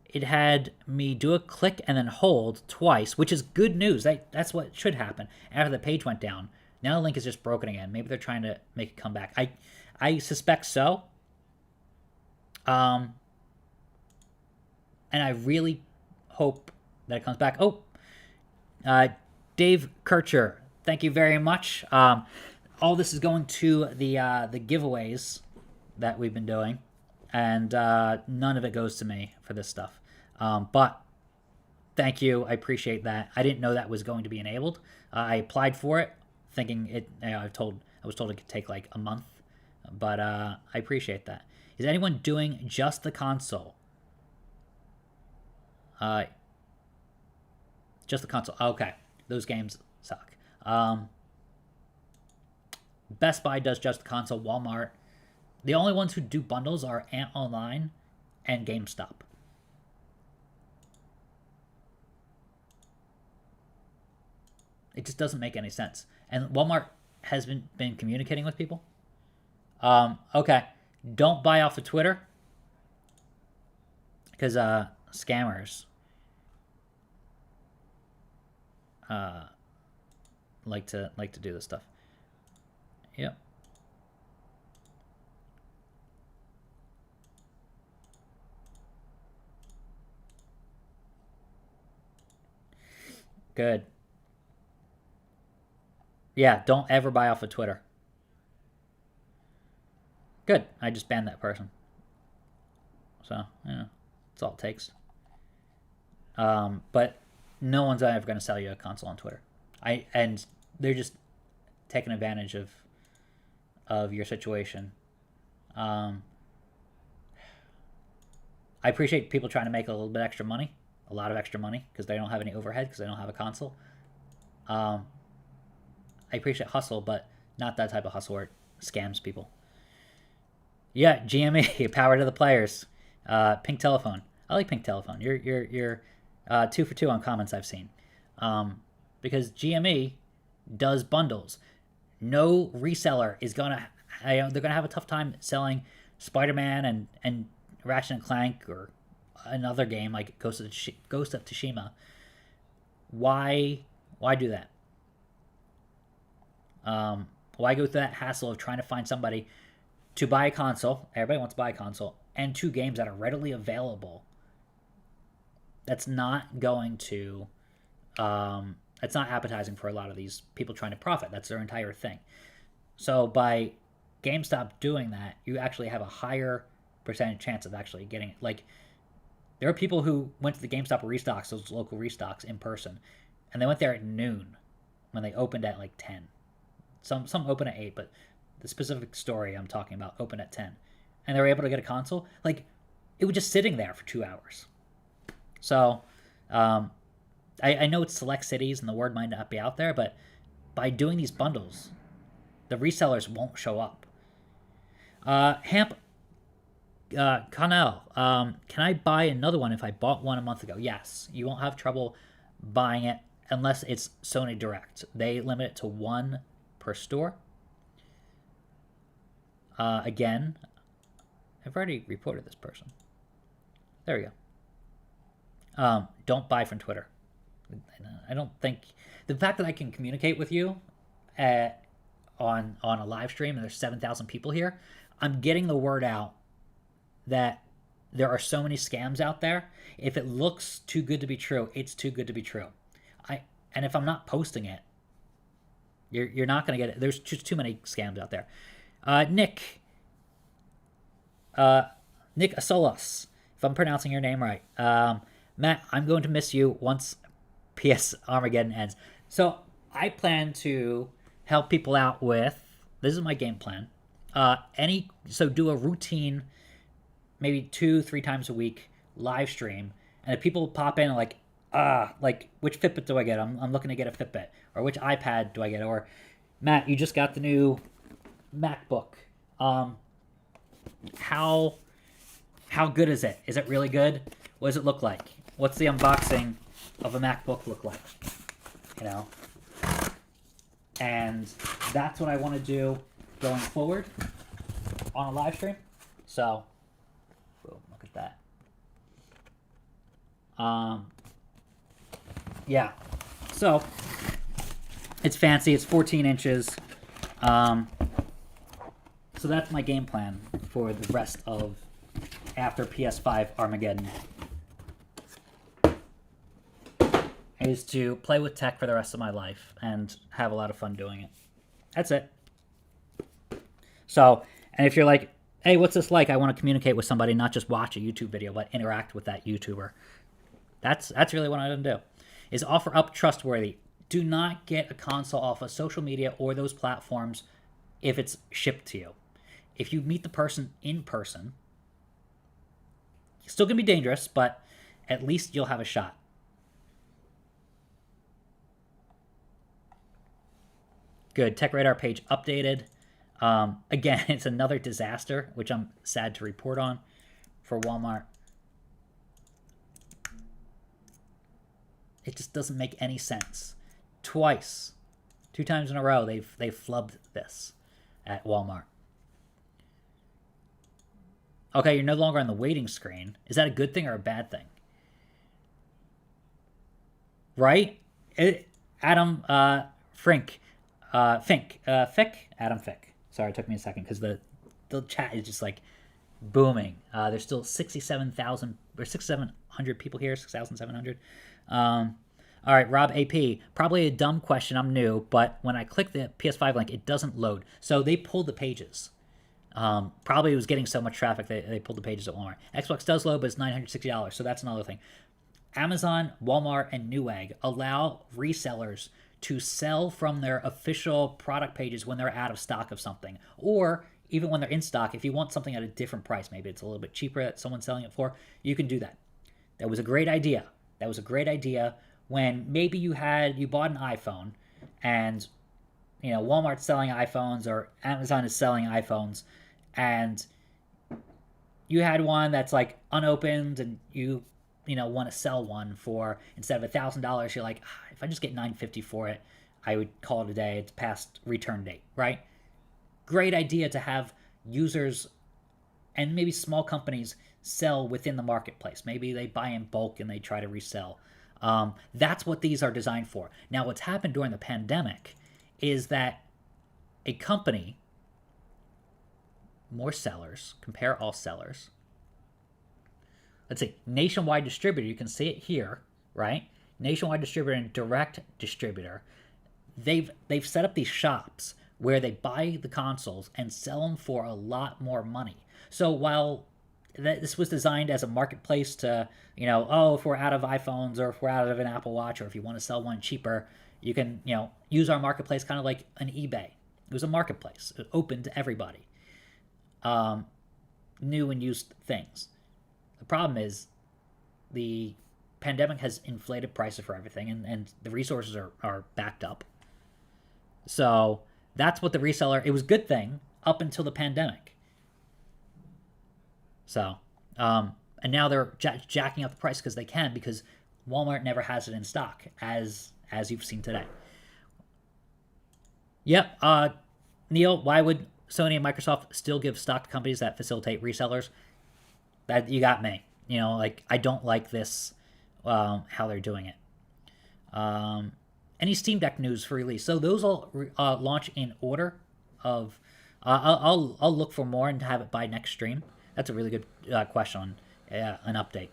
It had me do a click and then hold twice, which is good news. That's what should happen after the page went down. Now the link is just broken again. Maybe they're trying to make it come back. I suspect so. And I really hope that it comes back. Oh, Dave Kircher, thank you very much. All this is going to the giveaways that we've been doing, and none of it goes to me for this stuff. But thank you. I appreciate that. I didn't know that was going to be enabled. I applied for it, thinking it. I was told it could take like a month, but I appreciate that. Is anyone doing just the console? Just the console. Okay, those games suck. Best Buy does just the console. Walmart. The only ones who do bundles are Ant Online and GameStop. It just doesn't make any sense. And Walmart has been communicating with people. Okay, don't buy off of Twitter because scammers like to do this stuff. Yep. Good. Yeah, don't ever buy off of Twitter. Good. I just banned that person. So, that's all it takes. But no one's ever going to sell you a console on Twitter. And they're just taking advantage of your situation. I appreciate people trying to make a little bit extra money, a lot of extra money, because they don't have any overhead, because they don't have a console. I appreciate hustle, but not that type of hustle where it scams people. Yeah, GME, power to the players. Pink Telephone. I like Pink Telephone. You're 2 for 2 on comments I've seen. Because GME does bundles. No reseller is gonna. They're gonna have a tough time selling Spider-Man and Ratchet and Clank or another game like Ghost of Tsushima. Why do that? Why go through that hassle of trying to find somebody to buy a console. Everybody wants to buy a console. And 2 games that are readily available. That's not going to... it's not appetizing for a lot of these people trying to profit. That's their entire thing. So by GameStop doing that, you actually have a higher percentage chance of actually getting it. Like, there are people who went to the GameStop Restocks, those local Restocks, in person, and they went there at noon when they opened at like 10. Some open at 8, but the specific story I'm talking about opened at 10. And they were able to get a console. Like, it was just sitting there for 2 hours. So, I know it's select cities and the word might not be out there, but by doing these bundles, the resellers won't show up. Connell, can I buy another one if I bought one a month ago? Yes, you won't have trouble buying it unless it's Sony Direct. They limit it to 1 per store. Again, I've already reported this person. There we go. Don't buy from Twitter. I don't think... The fact that I can communicate with you on a live stream and there's 7,000 people here, I'm getting the word out that there are so many scams out there. If it looks too good to be true, it's too good to be true. And if I'm not posting it, you're not going to get it. There's just too many scams out there. Nick Asolos, if I'm pronouncing your name right. Matt, I'm going to miss you once PS Armageddon ends. So I plan to help people out with, this is my game plan. So do a routine, maybe 2-3 times a week live stream, and if people pop in and like which Fitbit do I get? I'm looking to get a Fitbit, or which iPad do I get? Or Matt, you just got the new MacBook. How good is it? Is it really good? What does it look like? What's the unboxing of a MacBook look like? You know? And that's what I want to do going forward on a live stream. So, boom, look at that. Yeah. So, it's fancy. It's 14 inches. So that's my game plan for the rest of after PS5 Armageddon. Is to play with tech for the rest of my life and have a lot of fun doing it. That's it. So, and if you're like, hey, what's this like? I want to communicate with somebody, not just watch a YouTube video, but interact with that YouTuber. That's really what I'm going to do. Is offer up trustworthy. Do not get a console off of social media or those platforms if it's shipped to you. If you meet the person in person, it's still going to be dangerous, but at least you'll have a shot. Good. Tech Radar page updated. Again, it's another disaster, which I'm sad to report on for Walmart. It just doesn't make any sense. 2 times in a row, they've flubbed this at Walmart. Okay, you're no longer on the waiting screen. Is that a good thing or a bad thing? Right? Adam Fink. Adam Fick. Sorry, it took me a second because the chat is just like booming. There's still 67,000 or 6,700 people here, 6,700. All right, Rob AP. Probably a dumb question. I'm new, but when I click the PS5 link, it doesn't load. So they pulled the pages. Probably it was getting so much traffic that they pulled the pages at Walmart. Xbox does load, but it's $960. So that's another thing. Amazon, Walmart, and Newegg allow resellers to sell from their official product pages when they're out of stock of something. Or even when they're in stock, if you want something at a different price, maybe it's a little bit cheaper that someone's selling it for, you can do that. That was a great idea. That was a great idea when maybe you bought an iPhone and, you know, Walmart's selling iPhones or Amazon is selling iPhones and you had one that's like unopened and you want to sell one for, instead of $1,000, you're like, if I just get $950 for it, I would call it a day. It's past return date, right? Great idea to have users and maybe small companies sell within the marketplace. Maybe they buy in bulk and they try to resell. That's what these are designed for. Now, what's happened during the pandemic is that a company more sellers, compare all sellers. Let's see, nationwide distributor, you can see it here, right? Nationwide distributor and direct distributor. They've set up these shops where they buy the consoles and sell them for a lot more money. So while this was designed as a marketplace to, if we're out of iPhones or if we're out of an Apple Watch or if you want to sell one cheaper, you can, use our marketplace kind of like an eBay. It was a marketplace. It open to everybody. New and used things. The problem is the pandemic has inflated prices for everything, and the resources are backed up. So that's what the reseller, it was a good thing up until the pandemic. So, and now they're jacking up the price because they can, because Walmart never has it in stock, as you've seen today. Yep, Neil, why would Sony and Microsoft still give stock to companies that facilitate resellers? That you got me. I don't like this, how they're doing it. Any Steam Deck news for release? So those will launch in order of. I'll look for more and have it by next stream. That's a really good question on an update.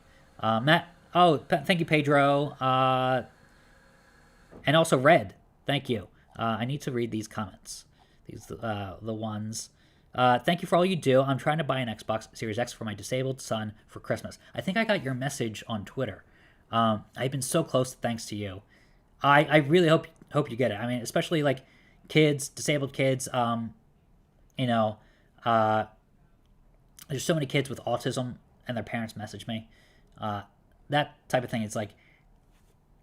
Matt. Oh, thank you, Pedro. And also Red. Thank you. I need to read these comments. These the ones. Thank you for all you do. I'm trying to buy an Xbox Series X for my disabled son for Christmas. I think I got your message on Twitter. I've been so close thanks to you. I really hope you get it. I mean, especially like kids, disabled kids. There's so many kids with autism and their parents message me. That type of thing. It's like,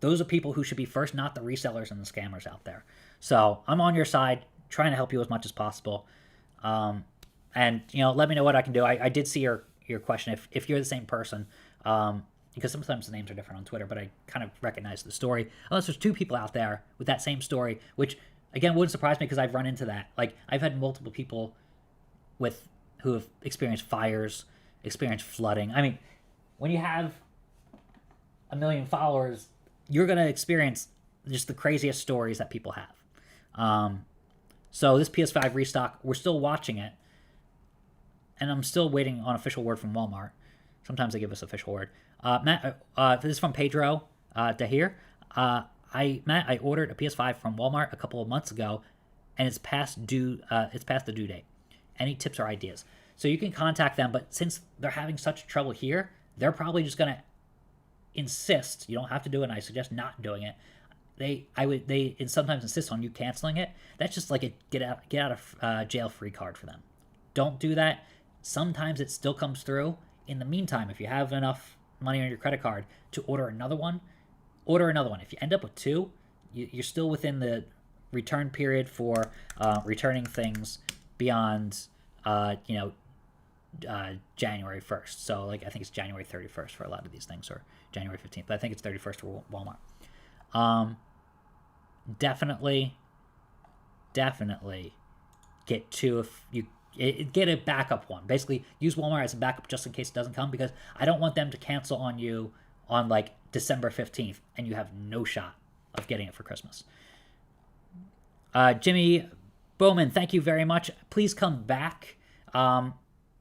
those are people who should be first, not the resellers and the scammers out there. So I'm on your side, trying to help you as much as possible. And let me know what I can do. I did see your question. If you're the same person, because sometimes the names are different on Twitter, but I kind of recognize the story. Unless there's two people out there with that same story, which again wouldn't surprise me because I've run into that. Like, I've had multiple people who have experienced fires, experienced flooding. I mean, when you have 1 million followers, you're gonna experience just the craziest stories that people have. So this PS5 restock, we're still watching it, and I'm still waiting on official word from Walmart. Sometimes they give us official word. Matt, this is from Pedro Dahir. Matt, I ordered a PS5 from Walmart a couple of months ago, and it's past the due date. Any tips or ideas? So you can contact them, but since they're having such trouble here, they're probably just gonna insist. You don't have to do it, and I suggest not doing it. They sometimes insist on you canceling it. That's just like a get out of jail free card for them. Don't do that. Sometimes it still comes through. In the meantime, if you have enough money on your credit card to order another one. If you end up with two, you're still within the return period for returning things beyond January 1st. So like, I think it's January 31st for a lot of these things, or January 15th, but I think it's 31st for Walmart. Definitely get two if you get a backup one. Basically, use Walmart as a backup just in case it doesn't come, because I don't want them to cancel on you on like December 15th and you have no shot of getting it for Christmas. Jimmy Bowman, thank you very much. Please come back,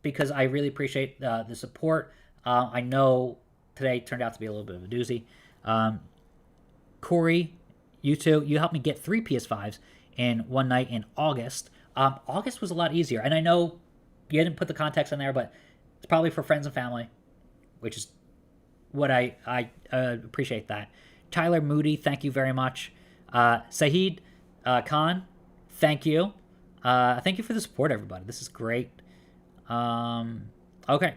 because I really appreciate the support. I know today turned out to be a little bit of a doozy. Corey, you too. You helped me get 3 PS5s in one night in August. August was a lot easier, and I know you didn't put the context in there, but it's probably for friends and family, which is what I appreciate that. Tyler Moody, thank you very much. Sahid Khan, thank you. Thank you for the support, everybody. This is great. Okay.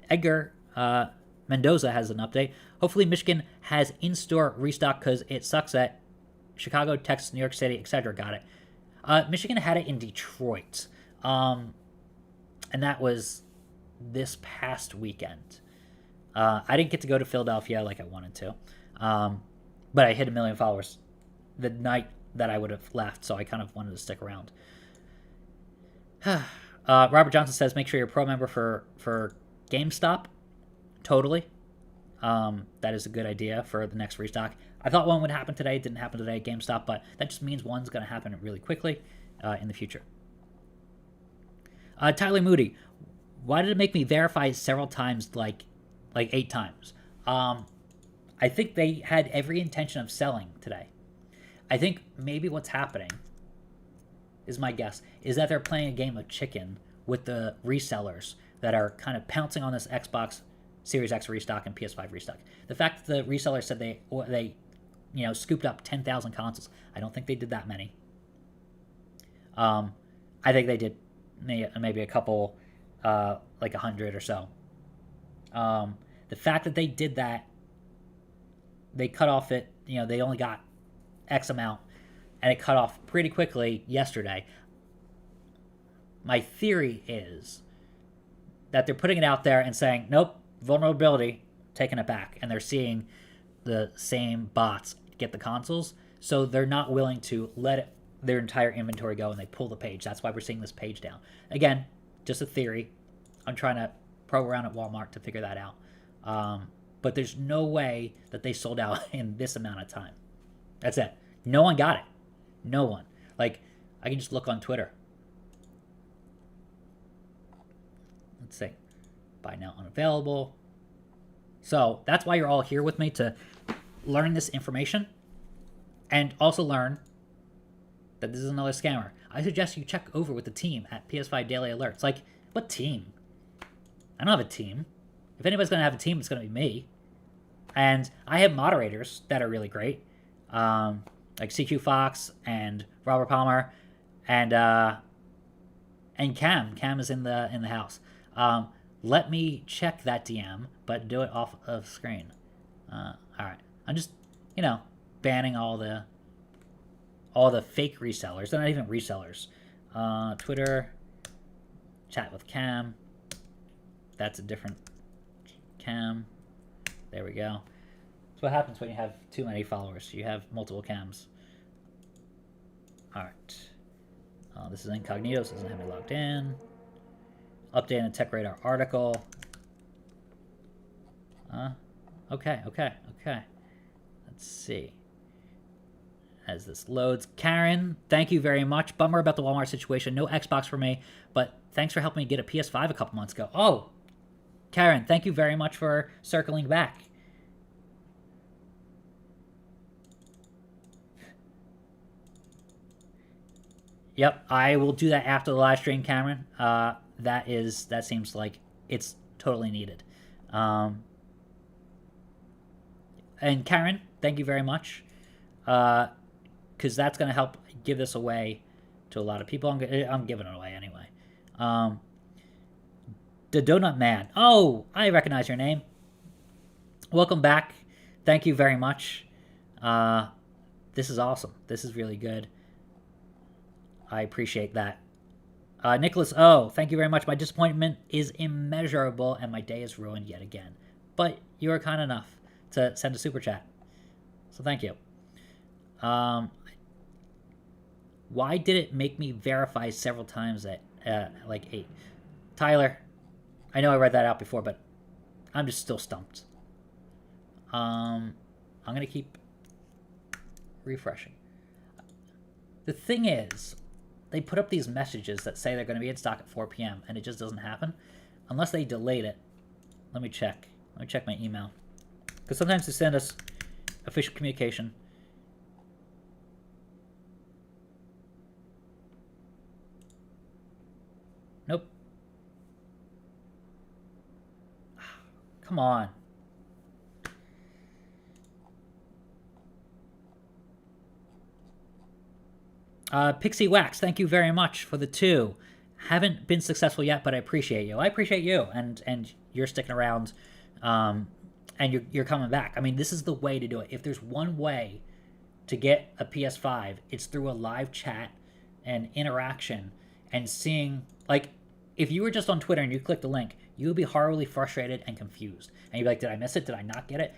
Edgar Mendoza has an update. Hopefully Michigan has in-store restock because it sucks that Chicago, Texas, New York City, etc. got it. Michigan had it in Detroit. And that was this past weekend. I didn't get to go to Philadelphia like I wanted to. But I hit 1 million followers the night that I would have left, so I kind of wanted to stick around. Robert Johnson says, make sure you're a pro member for GameStop. Totally. That is a good idea for the next restock. I thought one would happen today. It didn't happen today at GameStop, but that just means one's going to happen really quickly in the future. Tyler Moody, why did it make me verify several times, like 8 times? I think they had every intention of selling today. I think maybe what's happening, is my guess, is that they're playing a game of chicken with the resellers that are kind of pouncing on this Xbox Series X restock and PS5 restock. The fact that the resellers said they scooped up 10,000 consoles. I don't think they did that many. I think they did maybe a couple, like 100 or so. The fact that they did that, they cut off it, they only got X amount, and it cut off pretty quickly yesterday. My theory is that they're putting it out there and saying, nope, vulnerability, taking it back. And they're seeing the same bots get the consoles, so they're not willing to let their entire inventory go, and they pull the page. That's why we're seeing this page down. Again, just a theory. I'm trying to probe around at Walmart to figure that out. But there's no way that they sold out in this amount of time. That's it. No one got it. No one. Like, I can just look on Twitter. Let's see. Buy now unavailable. So that's why you're all here with me, to learn this information and also learn that this is another scammer. I suggest you check over with the team at PS5 Daily Alerts. Like, what team? I don't have a team. If anybody's going to have a team, it's going to be me. And I have moderators that are really great. Like CQ Fox and Robert Palmer and Cam. Cam is in the house. Let me check that DM, but do it off of screen. All right. I'm just, banning all the fake resellers. They're not even resellers. Twitter, chat with Cam. That's a different Cam. There we go. That's what happens when you have too many followers. You have multiple Cams. All right. This is incognito, so it doesn't have me logged in. Updating the Tech Radar article. Okay. Let's see. As this loads. Karen, thank you very much. Bummer about the Walmart situation. No Xbox for me, but thanks for helping me get a PS5 a couple months ago. Oh, Karen, thank you very much for circling back. Yep, I will do that after the live stream, Cameron. That seems like it's totally needed. And Karen, thank you very much, because that's going to help give this away to a lot of people. I'm giving it away anyway. The Donut Man. Oh, I recognize your name. Welcome back. Thank you very much. This is awesome. This is really good. I appreciate that. Nicholas O, thank you very much. My disappointment is immeasurable, and my day is ruined yet again. But you were kind enough to send a super chat, so thank you. Why did it make me verify several times at like 8? Tyler, I know I read that out before, but I'm just still stumped. I'm gonna keep refreshing. The thing is, they put up these messages that say they're going to be in stock at 4 p.m. and it just doesn't happen unless they delayed it. Let me check. Let me check my email, because sometimes they send us official communication. Nope. Come on. Pixie Wax, thank you very much for the 2. Haven't been successful yet, but I appreciate you. I appreciate you, and you're sticking around, and you're coming back. I mean, this is the way to do it. If there's one way to get a PS5, it's through a live chat and interaction and seeing, like, if you were just on Twitter and you clicked the link, you would be horribly frustrated and confused. And you'd be like, did I miss it? Did I not get it?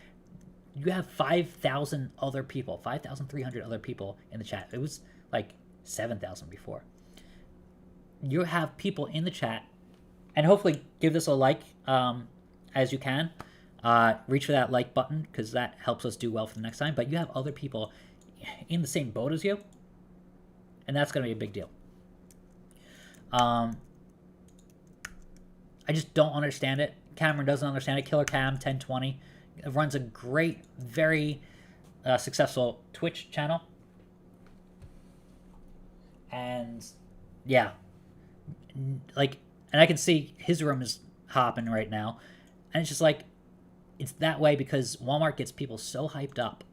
You have 5,000 other people, 5,300 other people in the chat. It was like 7,000 before. You have people in the chat, and hopefully give this a like as you can. Reach for that like button, because that helps us do well for the next time. But you have other people in the same boat as you, and that's going to be a big deal. I just don't understand it. Cameron doesn't understand it. Killer Cam 1020 runs a great, very successful Twitch channel. And yeah, like, and I can see his room is hopping right now. And it's just like, it's that way because Walmart gets people so hyped up.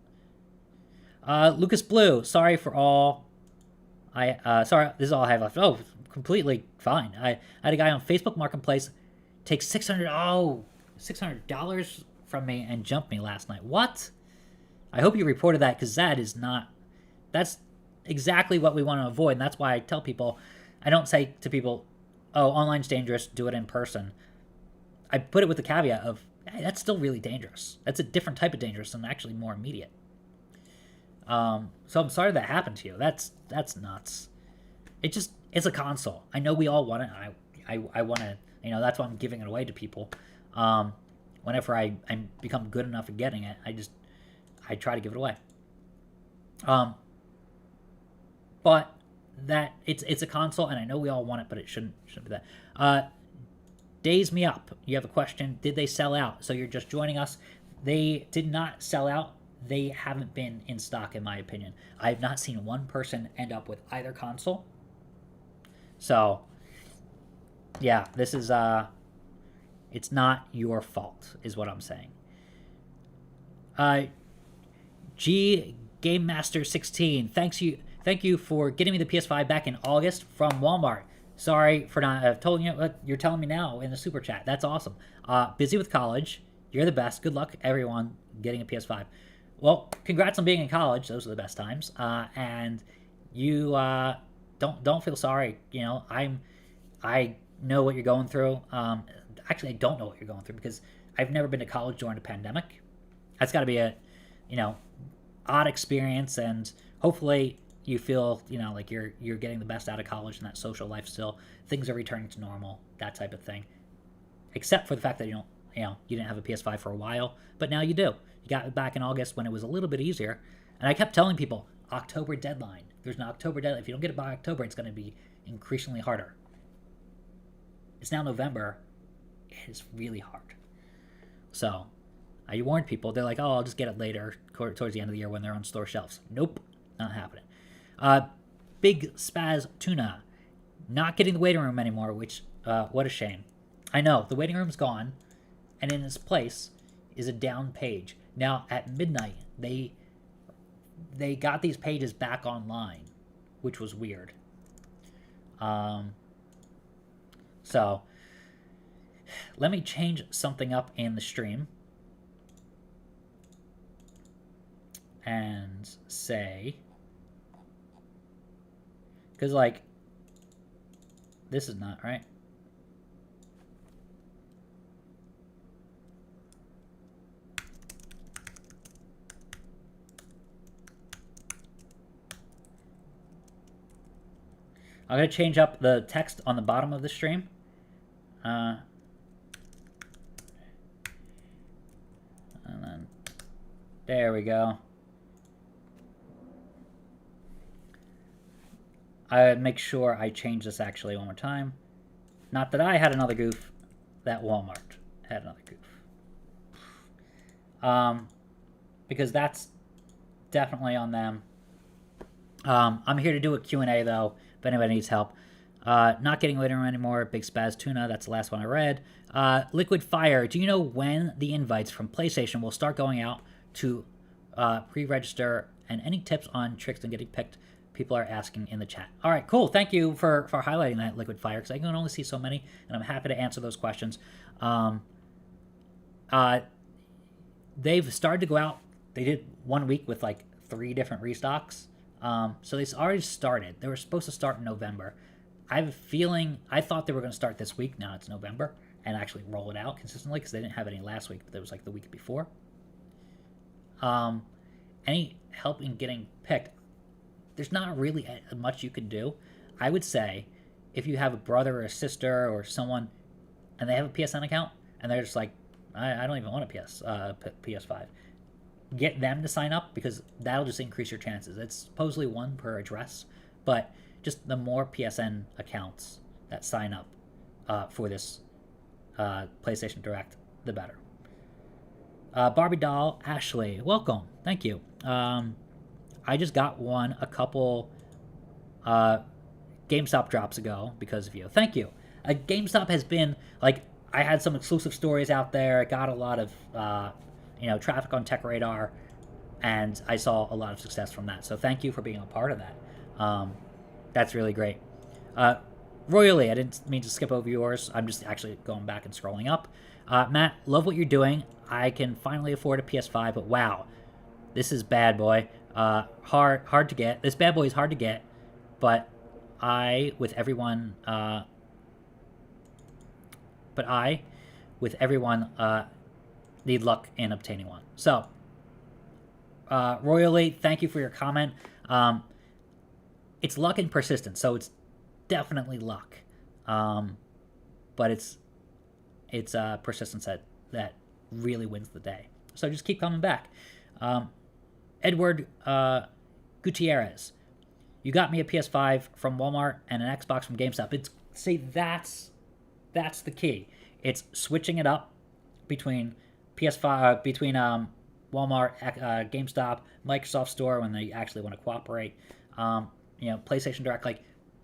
Lucas Blue, sorry for all. Sorry, this is all I have left. Oh, completely fine. I had a guy on Facebook Marketplace take $600 from me and jump me last night. What? I hope you reported that because that's exactly what we want to avoid. And that's why I tell people, I don't say to people, oh, online's dangerous, do it in person. I put it with the caveat of, hey, that's still really dangerous. That's a different type of dangerous and actually more immediate. So I'm sorry that happened to you. That's nuts. It's a console. I know we all want it. I want to, that's why I'm giving it away to people. Whenever I become good enough at getting it, I try to give it away. But that it's a console, and I know we all want it, but it shouldn't be that. Daze Me Up, you have a question. Did they sell out? So you're just joining us. They did not sell out. They haven't been in stock, in my opinion. I have not seen one person end up with either console. So, yeah, this is, it's not your fault, is what I'm saying. G Game Master 16, thank you for getting me the PS5 back in August from Walmart. Sorry for not telling you what you're telling me now in the super chat. That's awesome. Busy with college. You're the best. Good luck, everyone, getting a PS5. Well, congrats on being in college. Those are the best times. And you don't feel sorry. I know what you're going through. Actually, I don't know what you're going through because I've never been to college during a pandemic. That's got to be a, odd experience, and hopefully you feel, like you're getting the best out of college and that social life still. Things are returning to normal, that type of thing. Except for the fact that you didn't have a PS5 for a while, but now you do. You got it back in August when it was a little bit easier. And I kept telling people, October deadline. There's an October deadline. If you don't get it by October, it's going to be increasingly harder. It's now November. It is really hard. So, I warned people. They're like, oh, I'll just get it later, towards the end of the year when they're on store shelves. Nope, not happening. Big Spaz Tuna. Not getting the waiting room anymore, which, what a shame. I know, the waiting room's gone, and in its place is a down page. Now, at midnight, they got these pages back online, which was weird. So, let me change something up in the stream. And say, because, like, this is not right. I'm going to change up the text on the bottom of the stream. And then, there we go. I make sure I change this actually one more time. Not that I had another goof, that Walmart had another goof. Because that's definitely on them. I'm here to do a Q&A though, if anybody needs help. Not getting waiting room anymore. Big Spaz Tuna, that's the last one I read. Liquid Fire, do you know when the invites from PlayStation will start going out to pre-register, and any tips on tricks on getting picked? People are asking in the chat. All right, cool. Thank you for highlighting that, Liquid Fire, because I can only see so many, and I'm happy to answer those questions. They've started to go out. They did 1 week with like 3 different restocks. So they've already started. They were supposed to start in November. I have a feeling, I thought they were going to start this week. Now it's November, and actually roll it out consistently, because they didn't have any last week, but there was like the week before. Any help in getting picked? There's not really much you can do. I would say if you have a brother or a sister or someone and they have a PSN account and they're just like, I don't even want a PS5, get them to sign up, because that'll just increase your chances. It's supposedly 1 per address, but just the more PSN accounts that sign up for this PlayStation Direct, the better. Barbie doll, Ashley, welcome. Thank you. I just got one a couple GameStop drops ago because of you. Thank you. GameStop has been like, I had some exclusive stories out there. I got a lot of traffic on Tech Radar, and I saw a lot of success from that. So thank you for being a part of that. That's really great. Royally, I didn't mean to skip over yours. I'm just actually going back and scrolling up. Matt, love what you're doing. I can finally afford a PS5, but wow, this is bad boy. Hard to get. This bad boy is hard to get, but with everyone, need luck in obtaining one. So, Royally, thank you for your comment. It's luck and persistence, so it's definitely luck. But it's persistence that really wins the day. So just keep coming back. Edward Gutierrez, you got me a PS5 from Walmart and an Xbox from GameStop. That's the key. It's switching it up between PS5, between Walmart, GameStop, Microsoft Store when they actually want to cooperate. PlayStation Direct, like,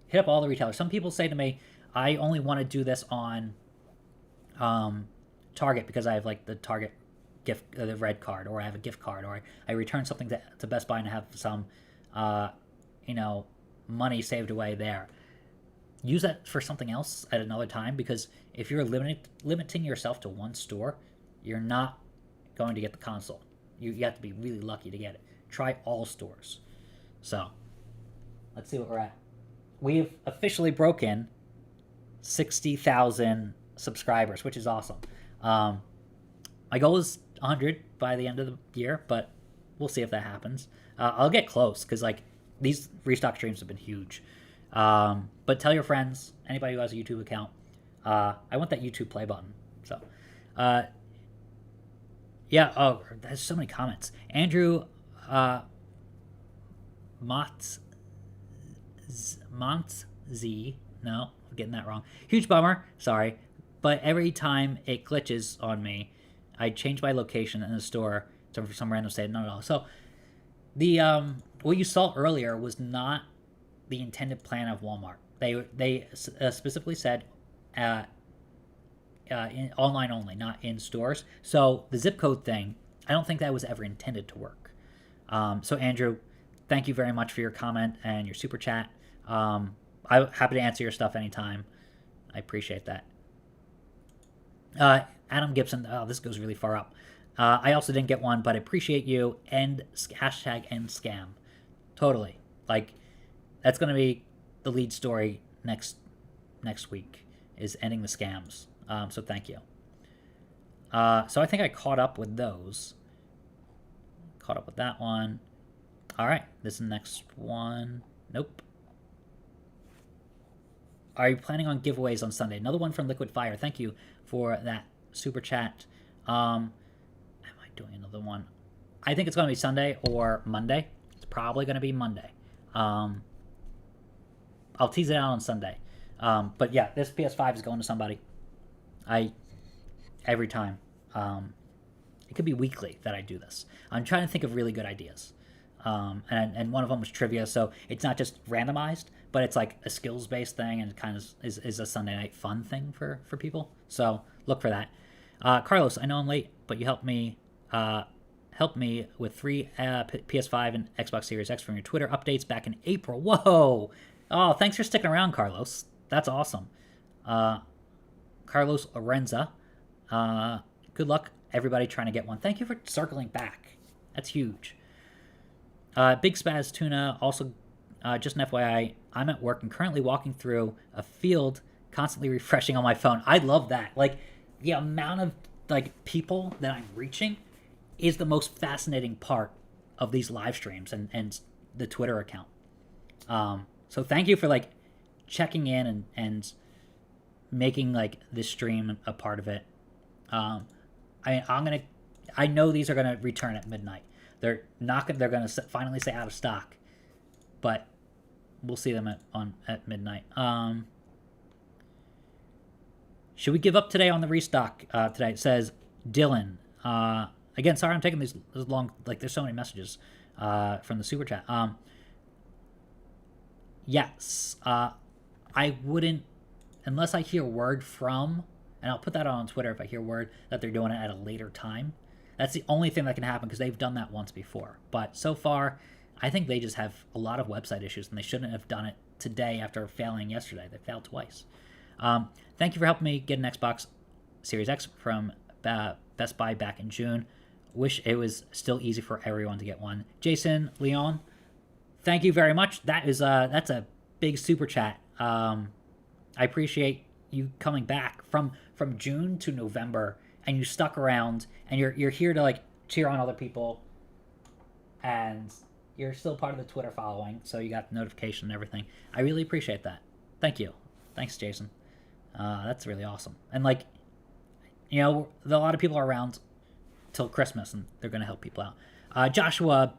hit up all the retailers. Some people say to me, I only want to do this on Target because I have like the Target gift, the red card, or I have a gift card, or I return something to Best Buy and have some, money saved away there. Use that for something else at another time, because if you're limiting yourself to one store, you're not going to get the console. You have to be really lucky to get it. Try all stores. So, let's see what we're at. We've officially broken 60,000 subscribers, which is awesome. My goal is 100 by the end of the year, but we'll see if that happens. I'll get close, because like these restock streams have been huge. But tell your friends, anybody who has a YouTube account, I want that YouTube play button. So, yeah. Oh, there's so many comments. Andrew, Montz, no, I'm getting that wrong. Huge bummer, sorry. But every time it glitches on me, I change my location in the store to some random state. No. So, the what you saw earlier was not the intended plan of Walmart. They specifically said in online only, not in stores. So the zip code thing, I don't think that was ever intended to work. So Andrew, thank you very much for your comment and your super chat. I'm happy to answer your stuff anytime. I appreciate that. Adam Gibson, oh, this goes really far up. I also didn't get one, but I appreciate you. Hashtag end scam. Totally. Like, that's going to be the lead story next week, is ending the scams. So thank you. So I think I caught up with those. Caught up with that one. All right, this is the next one. Nope. Are you planning on giveaways on Sunday? Another one from Liquid Fire. Thank you for that super chat. Am I doing another one? I think it's going to be Sunday or Monday. It's probably going to be Monday. I'll tease it out on Sunday. But yeah, this PS5 is going to somebody. Every time. It could be weekly that I do this. I'm trying to think of really good ideas. And one of them was trivia, so it's not just randomized, but it's like a skills-based thing, and kind of is a Sunday night fun thing for people. So look for that. Carlos, I know I'm late, but you helped me with 3 PS5 and Xbox Series X from your Twitter updates back in April. Whoa! Oh, thanks for sticking around, Carlos. That's awesome. Carlos Lorenza, good luck, everybody trying to get one. Thank you for circling back. That's huge. Big Spaz Tuna, also, just an FYI, I'm at work and currently walking through a field, constantly refreshing on my phone. I love that. Like, the amount of, like, people that I'm reaching is the most fascinating part of these live streams and the Twitter account. So thank you for, like, checking in and making, like, this stream a part of it. I know these are gonna return at midnight. They're gonna finally say out of stock, but we'll see them at midnight. Should we give up today on the restock today? It says Dylan. Again, sorry I'm taking these long. Like, there's so many messages from the super chat. Yes. I wouldn't, unless I hear word from, and I'll put that on Twitter if I hear word that they're doing it at a later time. That's the only thing that can happen because they've done that once before. But so far, I think they just have a lot of website issues, and they shouldn't have done it today after failing yesterday. They failed twice. Thank you for helping me get an Xbox Series X from Best Buy back in June. Wish it was still easy for everyone to get one. Jason Leon, thank you very much. That's a big super chat. I appreciate you coming back from June to November, and you stuck around, and you're here to like cheer on other people, and you're still part of the Twitter following, so you got the notification and everything. I really appreciate that. Thank you. Thanks, Jason. That's really awesome. And like, you know, a lot of people are around till Christmas, and they're going to help people out. Joshua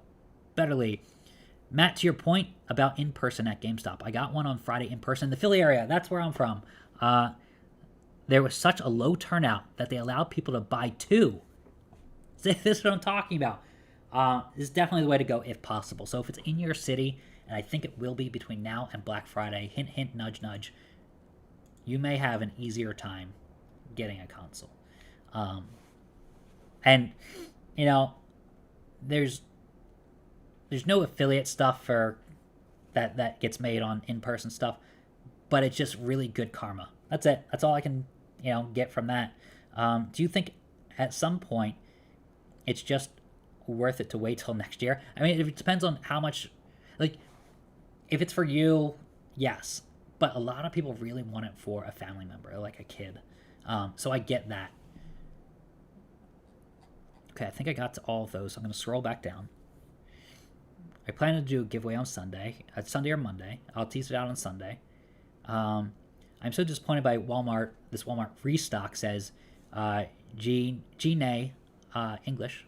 Betterly, Matt, to your point about in person at GameStop, I got one on Friday in person in the Philly area. That's where I'm from. There was such a low turnout that they allowed people to buy two. This is what I'm talking about. This is definitely the way to go if possible. So if it's in your city, and I think it will be between now and Black Friday, hint, hint, nudge, nudge, you may have an easier time getting a console. And, you know, there's no affiliate stuff for that gets made on in-person stuff, but it's just really good karma. That's it. That's all I can, you know, get from that. Do you think at some point it's just worth it to wait till next year? I mean, it depends on how much, like, if it's for you, yes, but a lot of people really want it for a family member, like a kid. So I get that. Okay, I think I got to all of those. I'm going to scroll back down. I plan to do a giveaway on Sunday. Sunday or Monday. I'll tease it out on Sunday. I'm so disappointed by Walmart. This Walmart restock says G-Nay English.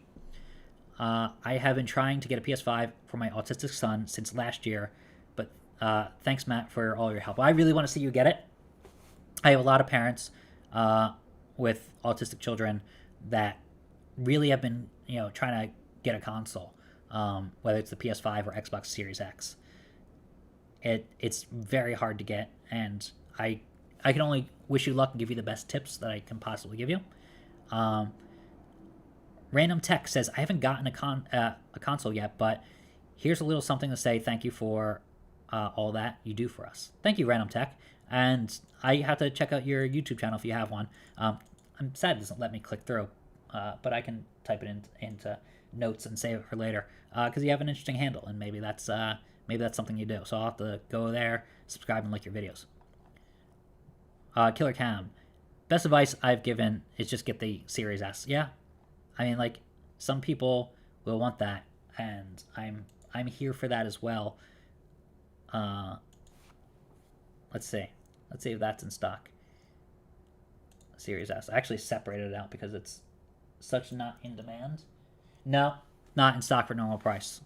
I have been trying to get a PS5 for my autistic son since last year, but thanks, Matt, for all your help. I really want to see you get it. I have a lot of parents with autistic children that really have been, you know, trying to get a console, whether it's the PS5 or Xbox Series X. It's very hard to get, and I can only wish you luck and give you the best tips that I can possibly give you. Random Tech says, I haven't gotten a console yet, but here's a little something to say thank you for all that you do for us. Thank you, Random Tech. And I have to check out your YouTube channel if you have one. I'm sad it doesn't let me click through, but I can type it into notes and save it for later because you have an interesting handle, and maybe that's something you do. So I'll have to go there, subscribe, and like your videos. Killer Cam, best advice I've given is just get the Series S. Yeah, I mean, like, some people will want that, and I'm here for that as well. Let's see if that's in stock. Series S. I actually separated it out because it's such not in demand. No, not in stock for normal price.